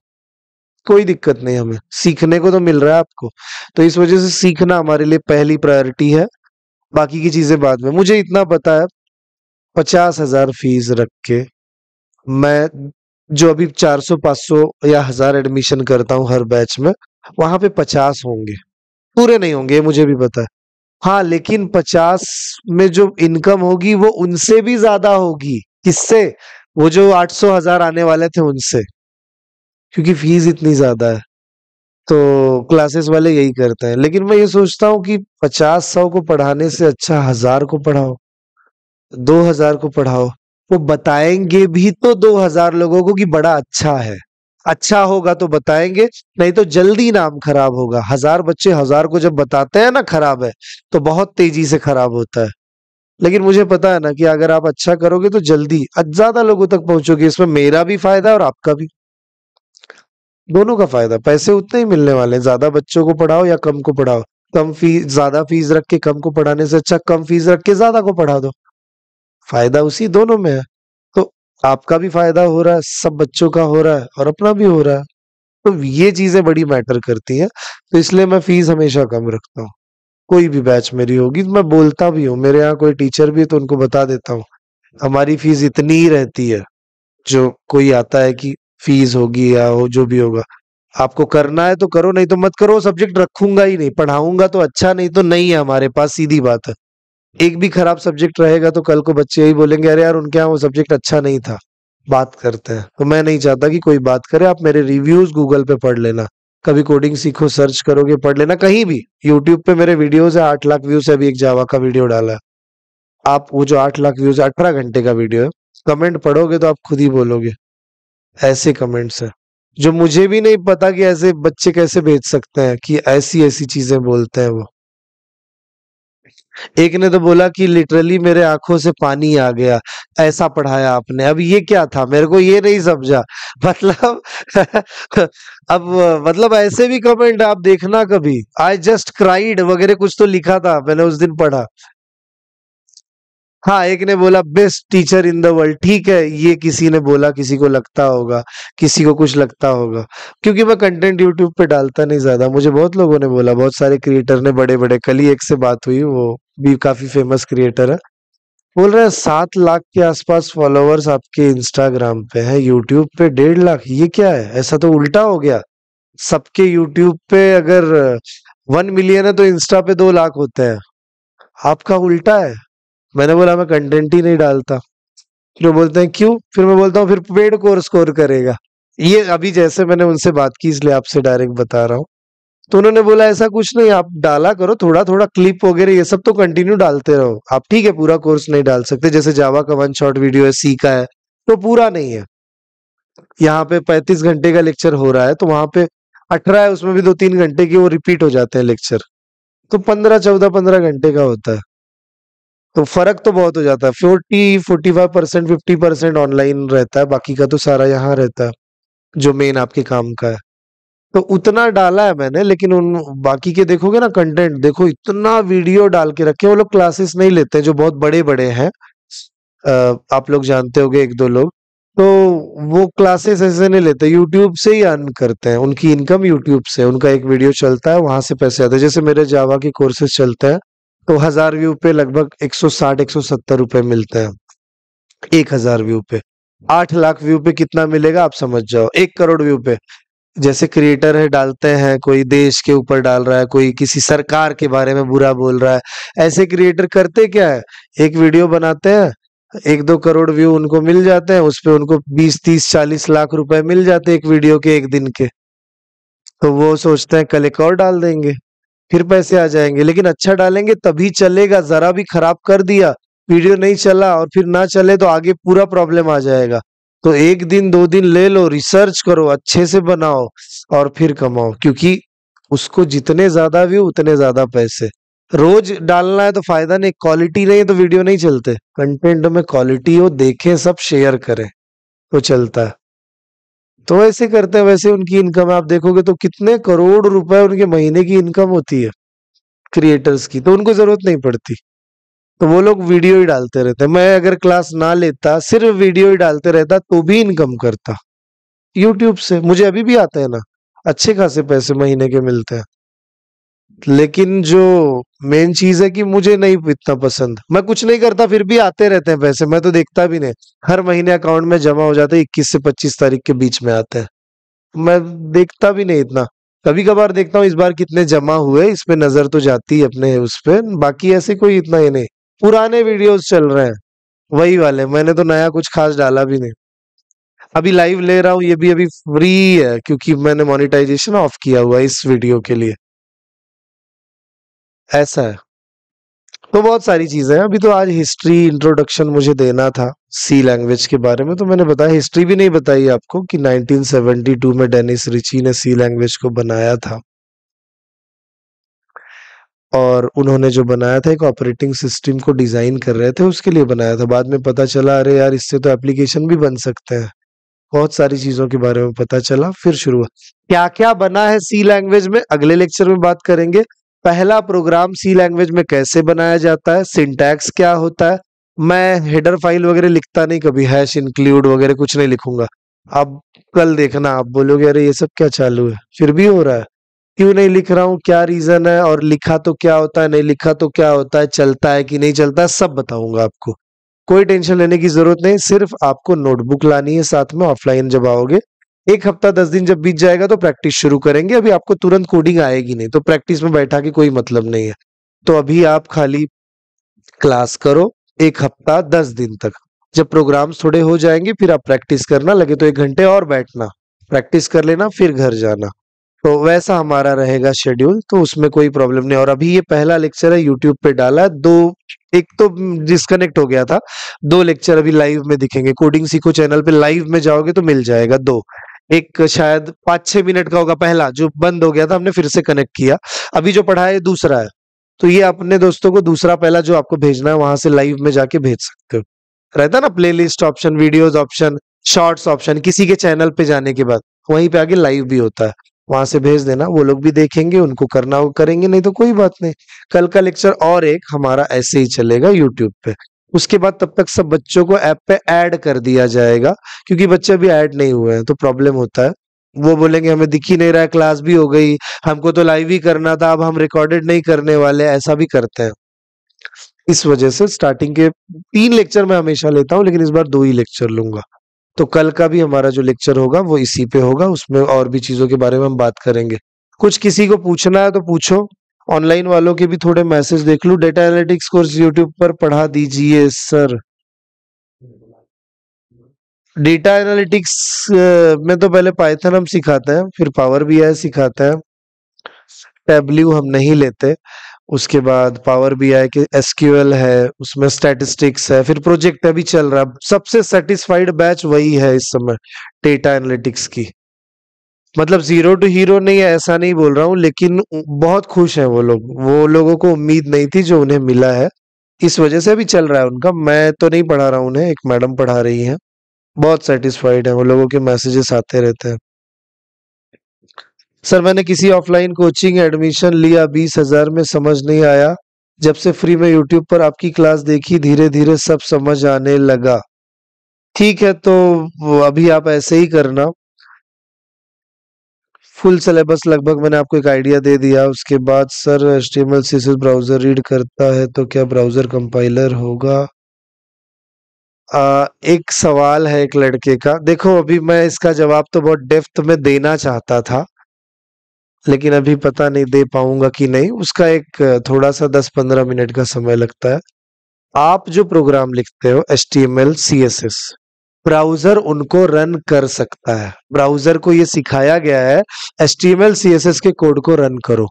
कोई दिक्कत नहीं, हमें सीखने को तो मिल रहा है आपको। तो इस वजह से सीखना हमारे लिए पहली प्रायोरिटी है, बाकी की चीजें बाद में। मुझे इतना पता है, 50,000 फीस रख के मैं जो अभी 400-500 या 1000 एडमिशन करता हूँ हर बैच में, वहां पे 50 होंगे, पूरे नहीं होंगे, ये मुझे भी पता है। हाँ, लेकिन 50 में जो इनकम होगी वो उनसे भी ज्यादा होगी। किससे? वो जो 800-1000 आने वाले थे उनसे, क्योंकि फीस इतनी ज्यादा है। तो क्लासेस वाले यही करते हैं, लेकिन मैं ये सोचता हूँ कि 50-100 को पढ़ाने से अच्छा 1000 को पढ़ाओ, 2000 को पढ़ाओ। वो बताएंगे भी तो 2000 लोगों को कि बड़ा अच्छा है, अच्छा होगा तो बताएंगे, नहीं तो जल्दी नाम खराब होगा। 1000 बच्चे 1000 को जब बताते हैं ना खराब है, तो बहुत तेजी से खराब होता है। लेकिन मुझे पता है ना कि अगर आप अच्छा करोगे तो जल्दी ज्यादा लोगों तक पहुंचोगे, इसमें मेरा भी फायदा है और आपका भी, दोनों का फायदा। पैसे उतने ही मिलने वाले हैं, ज्यादा बच्चों को पढ़ाओ या कम को पढ़ाओ। कम फीस, ज्यादा फीस रख के कम को पढ़ाने से अच्छा कम फीस रख के ज्यादा को पढ़ा दो, फायदा उसी दोनों में है। तो आपका भी फायदा हो रहा है, सब बच्चों का हो रहा है, और अपना भी हो रहा है। तो ये चीजें बड़ी मैटर करती हैं, तो इसलिए मैं फीस हमेशा कम रखता हूँ। कोई भी बैच मेरी होगी तो मैं बोलता भी हूँ, मेरे यहाँ कोई टीचर भी है तो उनको बता देता हूँ हमारी फीस इतनी ही रहती है। जो कोई आता है कि फीस होगी या हो जो भी होगा, आपको करना है तो करो, नहीं तो मत करो, सब्जेक्ट रखूंगा ही नहीं, पढ़ाऊंगा तो अच्छा, नहीं तो नहीं है हमारे पास, सीधी बात है। एक भी खराब सब्जेक्ट रहेगा तो कल को बच्चे यही बोलेंगे, अरे यार उनके यहाँ वो सब्जेक्ट अच्छा नहीं था, बात करते हैं। तो मैं नहीं चाहता कि कोई बात करे। आप मेरे रिव्यूज गूगल पे पढ़ लेना, कभी कोडिंग सीखो सर्च करोगे, पढ़ लेना, कहीं भी यूट्यूब पे मेरे वीडियोस है, 8 लाख व्यूज है, अभी एक जावा का वीडियो डाला है। आप वो जो 8 लाख व्यूज, 18 घंटे का वीडियो है, कमेंट पढ़ोगे तो आप खुद ही बोलोगे, ऐसे कमेंट्स है जो मुझे भी नहीं पता कि ऐसे बच्चे कैसे भेज सकते हैं, कि ऐसी ऐसी चीजें बोलते हैं वो। एक ने तो बोला कि लिटरली मेरे आंखों से पानी आ गया, ऐसा पढ़ाया आपने। अब ये क्या था, मेरे को ये नहीं समझा, मतलब अब मतलब ऐसे भी कमेंट आप देखना कभी, आई जस्ट क्राइड वगैरह कुछ तो लिखा था, मैंने उस दिन पढ़ा। हाँ, एक ने बोला best teacher in the world, ठीक है, ये किसी ने बोला, किसी को लगता होगा, किसी को कुछ लगता होगा, क्योंकि मैं कंटेंट यूट्यूब पे डालता नहीं ज्यादा। मुझे बहुत लोगों ने बोला, बहुत सारे क्रिएटर ने, बड़े बड़े, कल ही एक से बात हुई, वो भी काफी फेमस क्रिएटर है, बोल रहे हैं 7 लाख के आसपास फॉलोअर्स आपके इंस्टाग्राम पे है, यूट्यूब पे 1.5 लाख, ये क्या है, ऐसा तो उल्टा हो गया। सबके यूट्यूब पे अगर 1 मिलियन है तो इंस्टा पे 2 लाख होते हैं, आपका उल्टा है। मैंने बोला मैं कंटेंट ही नहीं डालता। फिर वो बोलते हैं क्यों? फिर मैं बोलता हूँ फिर पेड कोर्स स्कोर करेगा। ये अभी जैसे मैंने उनसे बात की इसलिए आपसे डायरेक्ट बता रहा हूँ। तो उन्होंने बोला ऐसा कुछ नहीं, आप डाला करो थोड़ा थोड़ा क्लिप वगैरह, ये सब तो कंटिन्यू डालते रहो आप, ठीक है पूरा कोर्स नहीं डाल सकते, जैसे जावा का 1 शॉट वीडियो है, सी का है, तो पूरा नहीं है। यहाँ पे 35 घंटे का लेक्चर हो रहा है तो वहां पे 18 है, उसमें भी 2-3 घंटे की वो रिपीट हो जाते हैं लेक्चर, तो 15-14-15 घंटे का होता है। तो फर्क तो बहुत हो जाता है, 45%, 50% ऑनलाइन रहता है, बाकी का तो सारा यहाँ रहता है जो मेन आपके काम का है। तो उतना डाला है मैंने, लेकिन उन बाकी के देखोगे ना कंटेंट, देखो इतना वीडियो डाल के रखे, वो लोग क्लासेस नहीं लेते जो बहुत बड़े बड़े हैं। आप लोग जानते होंगे एक दो लोग, तो वो क्लासेस ऐसे नहीं लेते, यूट्यूब से ही अर्न करते हैं, उनकी इनकम यूट्यूब से, उनका एक वीडियो चलता है वहां से पैसे आते हैं। जैसे मेरे जावा के कोर्सेज चलते हैं तो 1000 व्यू पे लगभग 160-170 रुपए मिलते हैं, 1000 व्यू पे। 8 लाख व्यू पे कितना मिलेगा आप समझ जाओ, 1 करोड़ व्यू पे। जैसे क्रिएटर है डालते हैं, कोई देश के ऊपर डाल रहा है, कोई किसी सरकार के बारे में बुरा बोल रहा है, ऐसे क्रिएटर करते क्या है, एक वीडियो बनाते हैं, 1-2 करोड़ व्यू उनको मिल जाते हैं, उस पे उनको 20-30-40 लाख रुपए मिल जाते हैं एक वीडियो के, एक दिन के। तो वो सोचते हैं कल एक और डाल देंगे, फिर पैसे आ जाएंगे। लेकिन अच्छा डालेंगे तभी चलेगा, जरा भी खराब कर दिया, वीडियो नहीं चला और फिर ना चले तो आगे पूरा प्रॉब्लम आ जाएगा। तो 1 दिन 2 दिन ले लो, रिसर्च करो, अच्छे से बनाओ और फिर कमाओ, क्योंकि उसको जितने ज्यादा व्यू उतने ज्यादा पैसे। रोज डालना है तो फायदा नहीं, क्वालिटी नहीं है तो वीडियो नहीं चलते। कंटेंट में क्वालिटी हो, देखें सब, शेयर करें तो चलता है। तो वैसे करते हैं, वैसे उनकी इनकम आप देखोगे तो कितने करोड़ रुपए उनके महीने की इनकम होती है क्रिएटर्स की, तो उनको जरूरत नहीं पड़ती। तो वो लोग वीडियो ही डालते रहते हैं। मैं अगर क्लास ना लेता, सिर्फ वीडियो ही डालते रहता, तो भी इनकम करता यूट्यूब से। मुझे अभी भी आते हैं ना, अच्छे खासे पैसे महीने के मिलते हैं। लेकिन जो मेन चीज है कि मुझे नहीं इतना पसंद, मैं कुछ नहीं करता फिर भी आते रहते हैं पैसे, मैं तो देखता भी नहीं। हर महीने अकाउंट में जमा हो जाते हैं, 21 से 25 तारीख के बीच में आते हैं, मैं देखता भी नहीं इतना। कभी कभार देखता हूँ इस बार कितने जमा हुए, इस पे नजर तो जाती है अपने उस पे, बाकी ऐसे कोई इतना ही नहीं। पुराने वीडियोस चल रहे हैं वही वाले, मैंने तो नया कुछ खास डाला भी नहीं। अभी लाइव ले रहा हूँ, ये भी अभी फ्री है क्योंकि मैंने मोनेटाइजेशन ऑफ किया हुआ है इस वीडियो के लिए, ऐसा है। तो बहुत सारी चीजें हैं। अभी तो आज हिस्ट्री इंट्रोडक्शन मुझे देना था सी लैंग्वेज के बारे में, तो मैंने बताया, हिस्ट्री भी नहीं बताई आपको कि 1972 में डेनिस रिची ने सी लैंग्वेज को बनाया था, और उन्होंने जो बनाया था एक ऑपरेटिंग सिस्टम को डिजाइन कर रहे थे, उसके लिए बनाया था। बाद में पता चला अरे यार इससे तो एप्लीकेशन भी बन सकते हैं, बहुत सारी चीजों के बारे में पता चला, फिर शुरू हुआ। क्या क्या बना है सी लैंग्वेज में अगले लेक्चर में बात करेंगे। पहला प्रोग्राम सी लैंग्वेज में कैसे बनाया जाता है, सिंटैक्स क्या होता है। मैं हेडर फाइल वगैरह लिखता नहीं कभी, हैश इंक्लूड वगैरह कुछ नहीं लिखूंगा। अब कल देखना आप बोलोगे अरे ये सब क्या चालू है, फिर भी हो रहा है, क्यों नहीं लिख रहा हूँ, क्या रीजन है, और लिखा तो क्या होता है, नहीं लिखा तो क्या होता है, चलता है कि नहीं चलता है, सब बताऊंगा आपको। कोई टेंशन लेने की जरूरत नहीं, सिर्फ आपको नोटबुक लानी है साथ में, ऑफलाइन जब आओगे। 1 हफ्ता 10 दिन जब बीत जाएगा तो प्रैक्टिस शुरू करेंगे। अभी आपको तुरंत कोडिंग आएगी नहीं, तो प्रैक्टिस में बैठा के कोई मतलब नहीं है। तो अभी आप खाली क्लास करो 1 हफ्ता 10 दिन तक। जब प्रोग्राम्स थोड़े हो जाएंगे फिर आप प्रैक्टिस करना, लगे तो 1 घंटे और बैठना, प्रैक्टिस कर लेना, फिर घर जाना। तो वैसा हमारा रहेगा शेड्यूल, तो उसमें कोई प्रॉब्लम नहीं। और अभी ये पहला लेक्चर है, यूट्यूब पे डाला है, दो, एक तो डिस्कनेक्ट हो गया था, 2 लेक्चर अभी लाइव में दिखेंगे। कोडिंग सीखो चैनल पे लाइव में जाओगे तो मिल जाएगा 2। एक शायद 5-6 मिनट का होगा, पहला जो बंद हो गया था हमने फिर से कनेक्ट किया। अभी जो पढ़ा है दूसरा है, तो ये अपने दोस्तों को दूसरा पहला जो आपको भेजना है वहां से लाइव में जाके भेज सकते हो। रहता ना playlist option, videos option, shorts option, किसी के चैनल पे जाने के बाद वहीं पे आगे लाइव भी होता है, वहां से भेज देना, वो लोग भी देखेंगे, उनको करना वो करेंगे, नहीं तो कोई बात नहीं। कल का लेक्चर और एक हमारा ऐसे ही चलेगा यूट्यूब पे। उसके बाद तब तक सब बच्चों को ऐप पे ऐड कर दिया जाएगा, क्योंकि बच्चे अभी ऐड नहीं हुए हैं तो प्रॉब्लम होता है। वो बोलेंगे हमें दिख ही नहीं रहा है, क्लास भी हो गई, हमको तो लाइव ही करना था, अब हम रिकॉर्डेड नहीं करने वाले, ऐसा भी करते हैं। इस वजह से स्टार्टिंग के 3 लेक्चर मैं हमेशा लेता हूँ, लेकिन इस बार 2 ही लेक्चर लूंगा। तो कल का भी हमारा जो लेक्चर होगा वो इसी पे होगा, उसमें और भी चीजों के बारे में हम बात करेंगे। कुछ किसी को पूछना है तो पूछो, ऑनलाइन वालों के भी थोड़े मैसेज देख लूं। डेटा एनालिटिक्स कोर्स यूट्यूब पर पढ़ा दीजिए सर। डेटा एनालिटिक्स में तो पहले पाइथन हम सिखाते हैं, फिर पावर बीआई सिखाते हैं। टैबल्यू हम नहीं लेते। उसके बाद पावर बीआई के एसक्यूएल है, उसमें स्टैटिस्टिक्स है, फिर प्रोजेक्ट अभी चल रहा है। सबसे सेटिस्फाइड बैच वही है इस समय डेटा एनालिटिक्स की। मतलब जीरो टू हीरो नहीं है ऐसा नहीं बोल रहा हूँ, लेकिन बहुत खुश हैं वो लोग। वो लोगों को उम्मीद नहीं थी जो उन्हें मिला है, इस वजह से भी चल रहा है उनका। मैं तो नहीं पढ़ा रहा हूँ उन्हें, एक मैडम पढ़ा रही हैं, बहुत सेटिस्फाइड है वो। लोगों के मैसेजेस आते रहते हैं। सर मैंने किसी ऑफलाइन कोचिंग एडमिशन लिया, 20,000 में समझ नहीं आया। जब से फ्री में यूट्यूब पर आपकी क्लास देखी, धीरे धीरे सब समझ आने लगा। ठीक है, तो अभी आप ऐसे ही करना। फुल सिलेबस लगभग मैंने आपको एक आइडिया दे दिया। उसके बाद sir HTML CSS browser read करता है तो क्या ब्राउजर कंपाइलर होगा? एक सवाल है एक लड़के का। देखो अभी मैं इसका जवाब तो बहुत डेप्थ में देना चाहता था, लेकिन अभी पता नहीं दे पाऊंगा कि नहीं। उसका एक थोड़ा सा 10-15 मिनट का समय लगता है। आप जो प्रोग्राम लिखते हो HTML CSS, ब्राउजर उनको रन कर सकता है। ब्राउजर को ये सिखाया गया है HTML CSS के कोड को रन करो।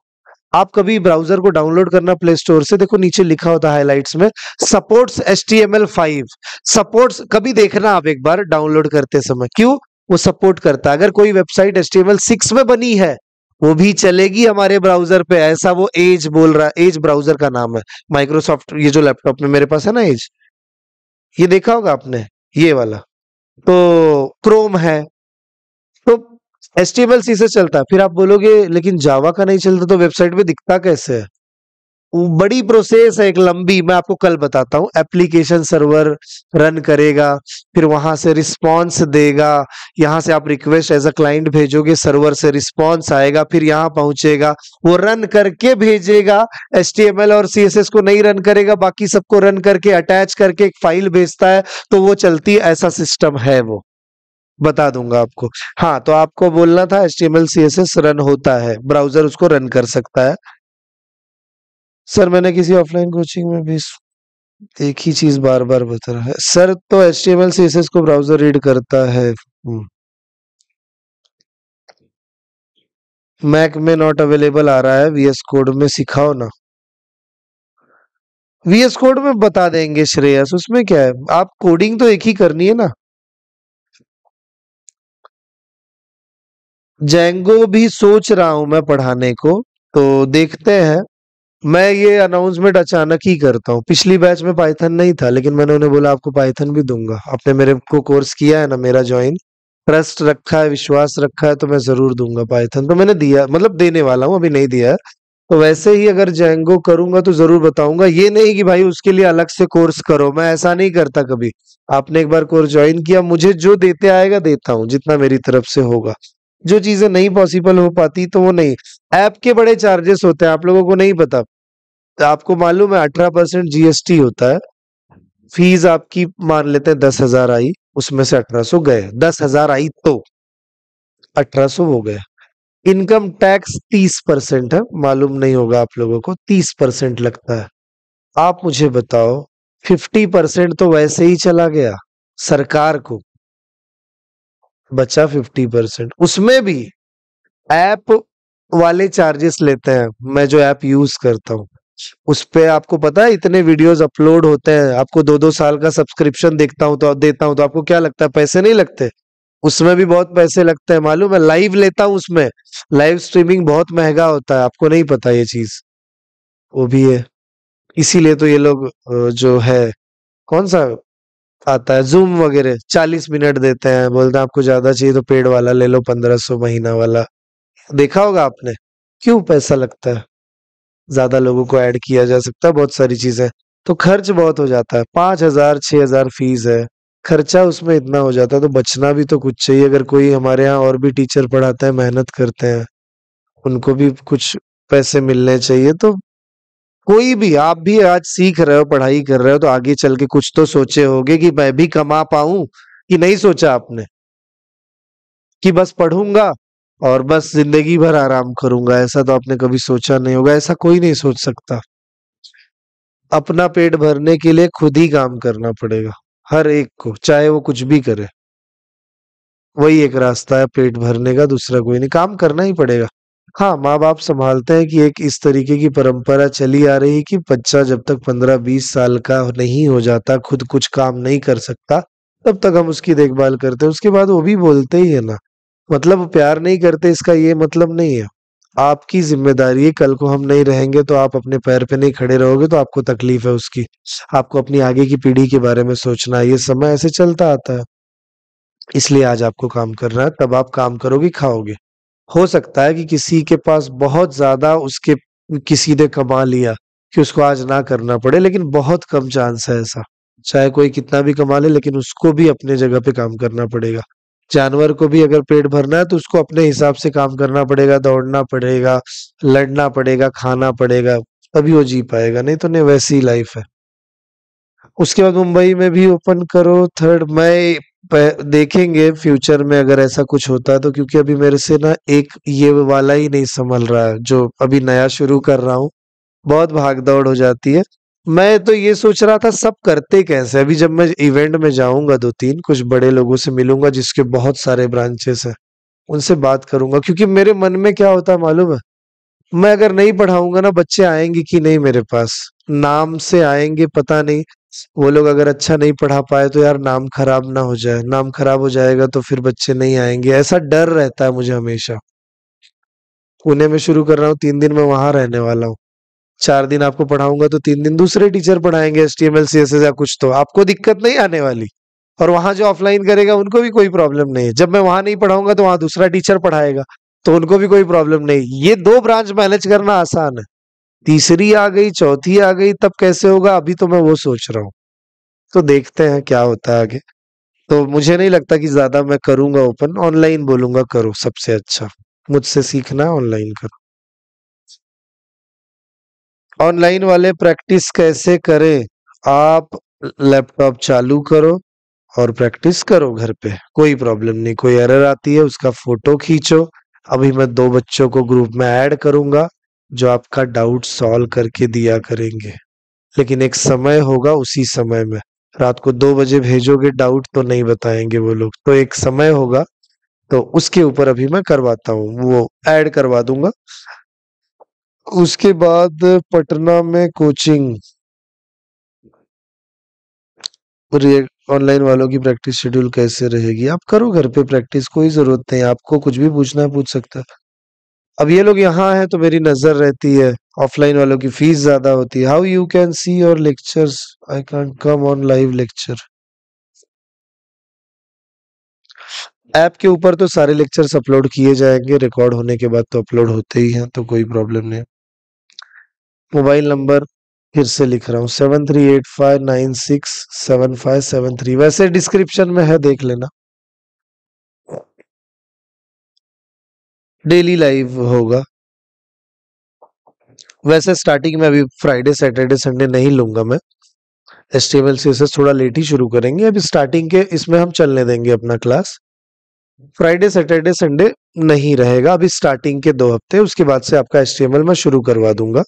आप कभी ब्राउजर को डाउनलोड करना प्ले स्टोर से, देखो नीचे लिखा होता है हाइलाइट्स में सपोर्ट्स HTML5। सपोर्ट्स कभी देखना आप एक बार डाउनलोड करते समय, क्यों? वो सपोर्ट करता है। अगर कोई वेबसाइट HTML6 में बनी है वो भी चलेगी हमारे ब्राउजर पे, ऐसा वो एज बोल रहा है। एज ब्राउजर का नाम है। माइक्रोसॉफ्ट, ये जो लैपटॉप में मेरे पास है ना एज, ये देखा होगा आपने, ये वाला। तो क्रोम है, तो HTML CSS चलता है। फिर आप बोलोगे लेकिन जावा का नहीं चलता, तो वेबसाइट पे दिखता कैसे है? वो बड़ी प्रोसेस है, एक लंबी, मैं आपको कल बताता हूँ। एप्लीकेशन सर्वर रन करेगा, फिर वहां से रिस्पॉन्स देगा। यहाँ से आप रिक्वेस्ट एज अ क्लाइंट भेजोगे, सर्वर से रिस्पॉन्स आएगा, फिर यहाँ पहुंचेगा, वो रन करके भेजेगा। HTML और CSS को नहीं रन करेगा, बाकी सबको रन करके अटैच करके एक फाइल भेजता है, तो वो चलती है। ऐसा सिस्टम है, वो बता दूंगा आपको। हाँ, तो आपको बोलना था HTML CSS रन होता है, ब्राउजर उसको रन कर सकता है। सर मैंने किसी ऑफलाइन कोचिंग में भी एक ही चीज बार बार बता रहा है सर। तो HTML CSS को ब्राउजर रीड करता है। मैक में नॉट अवेलेबल आ रहा है, VS कोड में सिखाओ ना। VS कोड में बता देंगे श्रेयस, उसमें क्या है। आप कोडिंग तो एक ही करनी है ना। जेंगो भी सोच रहा हूं मैं पढ़ाने को, तो देखते हैं। मैं ये अनाउंसमेंट अचानक ही करता हूँ। पिछली बैच में पाइथन नहीं था, लेकिन मैंने उन्हें बोला आपको पाइथन भी दूंगा। आपने मेरे को कोर्स किया है ना, मेरा ज्वाइन, ट्रस्ट रखा है, विश्वास रखा है, तो मैं जरूर दूंगा पाइथन। तो मैंने दिया, मतलब देने वाला हूँ, अभी नहीं दिया है। तो वैसे ही अगर जेंगो करूंगा तो जरूर बताऊंगा। ये नहीं कि भाई उसके लिए अलग से कोर्स करो, मैं ऐसा नहीं करता कभी। आपने एक बार कोर्स ज्वाइन किया, मुझे जो देते आएगा देता हूँ, जितना मेरी तरफ से होगा। जो चीजें नहीं पॉसिबल हो पाती तो वो नहीं। ऐप के बड़े चार्जेस होते हैं, आप लोगों को नहीं पता। तो आपको मालूम है 18% GST होता है। फीस आपकी मान लेते हैं 10,000 आई, उसमें से 1800 गए। 10,000 आई तो 1800 हो गए। इनकम टैक्स 30% है, मालूम नहीं होगा आप लोगों को, 30% लगता है। आप मुझे बताओ, 50% तो वैसे ही चला गया सरकार को, बचा 50%। उसमें भी ऐप वाले चार्जेस लेते हैं। मैं जो ऐप यूज करता हूँ उस पे आपको पता है इतने वीडियोस अपलोड होते हैं, आपको 2-2 साल का सब्सक्रिप्शन देखता हूँ तो देता हूँ, तो आपको क्या लगता है पैसे नहीं लगते? उसमें भी बहुत पैसे लगते हैं, मालूम है। लाइव लेता हूँ उसमें, लाइव स्ट्रीमिंग बहुत महंगा होता है, आपको नहीं पता ये चीज, वो भी है। इसीलिए तो ये लोग जो है, कौन सा आता है जूम वगैरह, 40 मिनट देते हैं, बोलते हैं आपको ज्यादा चाहिए तो पेड वाला ले लो, 1500 महीना वाला। देखा होगा आपने। क्यों पैसा लगता है? ज्यादा लोगों को ऐड किया जा सकता है, बहुत सारी चीजें। तो खर्च बहुत हो जाता है, 5,000-6,000 फीस है, खर्चा उसमें इतना हो जाता है, तो बचना भी तो कुछ चाहिए। अगर कोई हमारे यहाँ और भी टीचर पढ़ाते हैं, मेहनत करते हैं, उनको भी कुछ पैसे मिलने चाहिए। तो कोई भी, आप भी आज सीख रहे हो, पढ़ाई कर रहे हो, तो आगे चल के कुछ तो सोचे होगे कि मैं भी कमा पाऊं, कि नहीं सोचा आपने कि बस पढ़ूंगा और बस जिंदगी भर आराम करूंगा, ऐसा तो आपने कभी सोचा नहीं होगा, ऐसा कोई नहीं सोच सकता। अपना पेट भरने के लिए खुद ही काम करना पड़ेगा, हर एक को, चाहे वो कुछ भी करे। वही एक रास्ता है पेट भरने का, दूसरा कोई नहीं, काम करना ही पड़ेगा। हाँ, माँ बाप संभालते हैं कि एक इस तरीके की परंपरा चली आ रही कि बच्चा जब तक 15-20 साल का नहीं हो जाता, खुद कुछ काम नहीं कर सकता, तब तक हम उसकी देखभाल करते हैं। उसके बाद वो भी बोलते ही है ना, मतलब प्यार नहीं करते इसका ये मतलब नहीं है। आपकी जिम्मेदारी है, कल को हम नहीं रहेंगे तो आप अपने पैर पे नहीं खड़े रहोगे तो आपको तकलीफ है उसकी। आपको अपनी आगे की पीढ़ी के बारे में सोचना है, ये समय ऐसे चलता आता है। इसलिए आज आपको काम करना है, तब आप काम करोगे, खाओगे। हो सकता है कि किसी के पास बहुत ज्यादा उसके किसी ने कमा लिया कि उसको आज ना करना पड़े, लेकिन बहुत कम चांस है ऐसा। चाहे कोई कितना भी कमा ले, लेकिन उसको भी अपने जगह पे काम करना पड़ेगा। जानवर को भी अगर पेट भरना है तो उसको अपने हिसाब से काम करना पड़ेगा, दौड़ना पड़ेगा, लड़ना पड़ेगा, खाना पड़ेगा, तभी वो जी पाएगा, नहीं तो नहीं, वैसी ही लाइफ है। उसके बाद मुंबई में भी ओपन करो थर्ड। मैं देखेंगे फ्यूचर में अगर ऐसा कुछ होता है तो, क्योंकि अभी मेरे से ना एक ये वाला ही नहीं संभल रहा है जो अभी नया शुरू कर रहा हूँ। बहुत भाग दौड़ हो जाती है। मैं तो ये सोच रहा था सब करते कैसे। अभी जब मैं इवेंट में जाऊंगा, 2-3 कुछ बड़े लोगों से मिलूंगा जिसके बहुत सारे ब्रांचेस हैं, उनसे बात करूंगा, क्योंकि मेरे मन में क्या होता है मालूम है, मैं अगर नहीं पढ़ाऊंगा ना, बच्चे आएंगे कि नहीं मेरे पास, नाम से आएंगे पता नहीं। वो लोग अगर अच्छा नहीं पढ़ा पाए तो यार नाम खराब ना हो जाए, नाम खराब हो जाएगा तो फिर बच्चे नहीं आएंगे, ऐसा डर रहता है मुझे हमेशा। पुणे में शुरू कर रहा हूँ, 3 दिन में वहां रहने वाला हूँ। 4 दिन आपको पढ़ाऊंगा तो 3 दिन दूसरे टीचर पढ़ाएंगे, HTML CSS या कुछ, तो आपको दिक्कत नहीं आने वाली। और वहां जो ऑफलाइन करेगा उनको भी कोई प्रॉब्लम नहीं है। जब मैं वहां नहीं पढ़ाऊंगा तो वहां दूसरा टीचर पढ़ाएगा, तो उनको भी कोई प्रॉब्लम नहीं। ये 2 ब्रांच मैनेज करना आसान है। तीसरी आ गई, चौथी आ गई, तब कैसे होगा, अभी तो मैं वो सोच रहा हूँ। तो देखते हैं क्या होता है आगे। तो मुझे नहीं लगता कि ज्यादा मैं करूंगा ओपन, ऑनलाइन बोलूंगा करो सबसे अच्छा। मुझसे सीखना ऑनलाइन करो। ऑनलाइन वाले प्रैक्टिस कैसे करें? आप लैपटॉप चालू करो और प्रैक्टिस करो घर पे, कोई प्रॉब्लम नहीं। कोई एरर आती है उसका फोटो खींचो। अभी मैं 2 बच्चों को ग्रुप में ऐड करूंगा जो आपका डाउट सॉल्व करके दिया करेंगे, लेकिन एक समय होगा, उसी समय में। रात को 2 बजे भेजोगे डाउट तो नहीं बताएंगे वो लोग, तो एक समय होगा, तो उसके ऊपर अभी मैं करवाता हूँ, वो ऐड करवा दूंगा। उसके बाद पटना में कोचिंग, ऑनलाइन वालों की प्रैक्टिस शेड्यूल कैसे रहेगी? आप करो घर पे प्रैक्टिस, कोई जरूरत नहीं, आपको कुछ भी पूछना है पूछ सकता है। अब ये लोग यहाँ हैं तो मेरी नजर रहती है। ऑफलाइन वालों की फीस ज्यादा होती है। How you can see your lectures? I can't come on live lecture. App के ऊपर तो सारे लेक्चर्स अपलोड किए जाएंगे, रिकॉर्ड होने के बाद तो अपलोड होते ही हैं, तो कोई प्रॉब्लम नहीं। मोबाइल नंबर फिर से लिख रहा हूँ, 7385967573। वैसे डिस्क्रिप्शन में है, देख लेना। डेली लाइव होगा। वैसे स्टार्टिंग में अभी फ्राइडे सैटरडे संडे नहीं लूंगा मैं। HTML CSS थोड़ा लेट ही शुरू करेंगे, अभी स्टार्टिंग के इसमें हम चलने देंगे अपना क्लास। फ्राइडे सैटरडे संडे नहीं रहेगा अभी स्टार्टिंग के 2 हफ्ते, उसके बाद से आपका HTML मैं शुरू करवा दूंगा।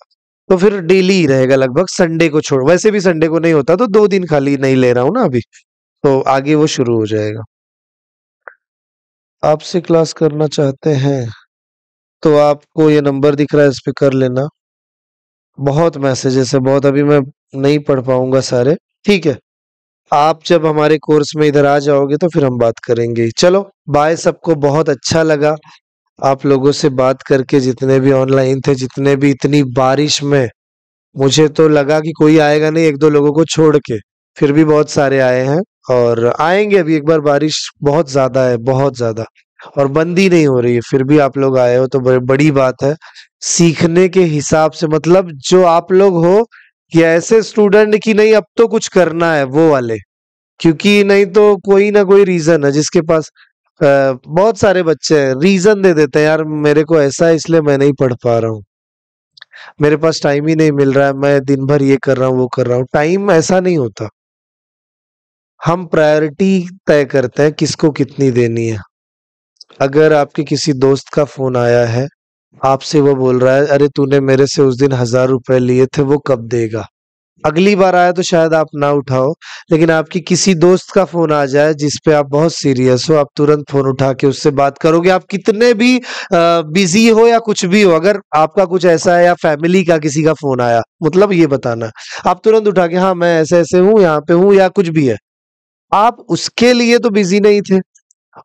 तो फिर डेली ही रहेगा लगभग, संडे को छोड़। वैसे भी संडे को नहीं होता तो 2 दिन खाली नहीं ले रहा हूँ ना अभी, तो आगे वो शुरू हो जाएगा। आपसे क्लास करना चाहते हैं तो आपको ये नंबर दिख रहा है, इस पे कर लेना। बहुत मैसेजेस है, बहुत, अभी मैं नहीं पढ़ पाऊंगा सारे। ठीक है, आप जब हमारे कोर्स में इधर आ जाओगे तो फिर हम बात करेंगे। चलो बाय, सबको बहुत अच्छा लगा आप लोगों से बात करके, जितने भी ऑनलाइन थे, जितने भी इतनी बारिश में। मुझे तो लगा कि कोई आएगा नहीं, 1-2 लोगों को छोड़ के, फिर भी बहुत सारे आए हैं और आएंगे अभी एक बार। बारिश बहुत ज्यादा है, बहुत ज्यादा, और बंद ही नहीं हो रही है, फिर भी आप लोग आए हो तो बड़ी बात है। सीखने के हिसाब से, मतलब जो आप लोग हो कि ऐसे स्टूडेंट की नहीं अब तो कुछ करना है, वो वाले। क्योंकि नहीं तो कोई ना कोई रीजन है जिसके पास, बहुत सारे बच्चे हैं रीजन दे देते हैं, यार मेरे को ऐसा है इसलिए मैं नहीं पढ़ पा रहा हूँ, मेरे पास टाइम ही नहीं मिल रहा है, मैं दिन भर ये कर रहा हूँ वो कर रहा हूँ। टाइम ऐसा नहीं होता, हम प्रायोरिटी तय करते हैं किसको कितनी देनी है। अगर आपके किसी दोस्त का फोन आया है, आपसे वो बोल रहा है, अरे तूने मेरे से उस दिन 1000 रुपए लिए थे, वो कब देगा? अगली बार आया तो शायद आप ना उठाओ, लेकिन आपकी किसी दोस्त का फोन आ जाए जिस पे आप बहुत सीरियस हो, आप तुरंत फोन उठा के उससे बात करोगे। आप कितने भी बिजी हो या कुछ भी हो, अगर आपका कुछ ऐसा है या फैमिली का किसी का फोन आया, मतलब ये बताना, आप तुरंत उठा के, हाँ मैं ऐसे ऐसे हूँ, यहाँ पे हूँ, या कुछ भी है, आप उसके लिए तो बिजी नहीं थे।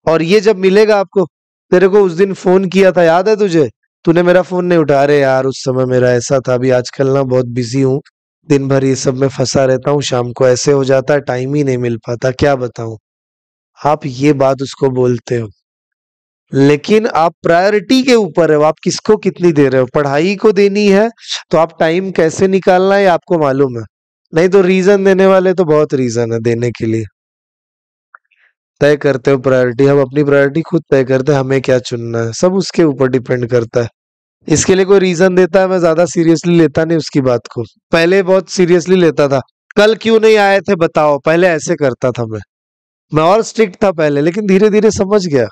और ये जब मिलेगा आपको, तेरे को उस दिन फोन किया था, याद है तुझे? तूने मेरा फोन नहीं उठा रहे यार, उस समय मेरा ऐसा था, अभी आजकल ना बहुत बिजी हूँ, दिन भर ये सब में फंसा रहता हूँ, शाम को ऐसे हो जाता है, टाइम ही नहीं मिल पाता, क्या बताऊं। आप ये बात उसको बोलते हो, लेकिन आप प्रायोरिटी के ऊपर है, आप किसको कितनी दे रहे हो। पढ़ाई को देनी है तो आप टाइम कैसे निकालना है आपको मालूम है। नहीं तो रीजन देने वाले तो बहुत रीजन है देने के लिए। तय करते हो प्रायोरिटी, हम अपनी प्रायोरिटी खुद तय करते हैं, हमें क्या चुनना है, सब उसके ऊपर डिपेंड करता है। इसके लिए कोई रीजन देता है, मैं ज्यादा सीरियसली लेता नहीं उसकी बात को। पहले बहुत सीरियसली लेता था, कल क्यों नहीं आए थे बताओ, पहले ऐसे करता था मैं और स्ट्रिक्ट था पहले, लेकिन धीरे धीरे समझ गया,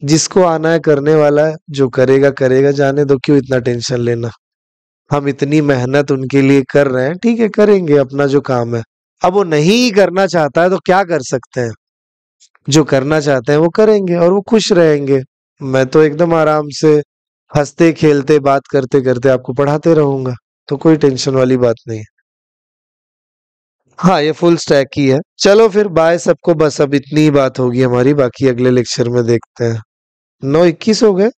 जिसको आना है करने वाला है, जो करेगा करेगा, जाने दो, क्यों इतना टेंशन लेना। हम इतनी मेहनत उनके लिए कर रहे हैं, ठीक है करेंगे अपना जो काम है। अब वो नहीं करना चाहता है तो क्या कर सकते हैं, जो करना चाहते हैं वो करेंगे और वो खुश रहेंगे। मैं तो एकदम आराम से हंसते खेलते बात करते करते आपको पढ़ाते रहूंगा, तो कोई टेंशन वाली बात नहीं है। हाँ, ये फुल स्टैक ही है। चलो फिर बाय सबको, बस अब इतनी ही बात होगी हमारी, बाकी अगले लेक्चर में देखते हैं। 9:21 हो गए।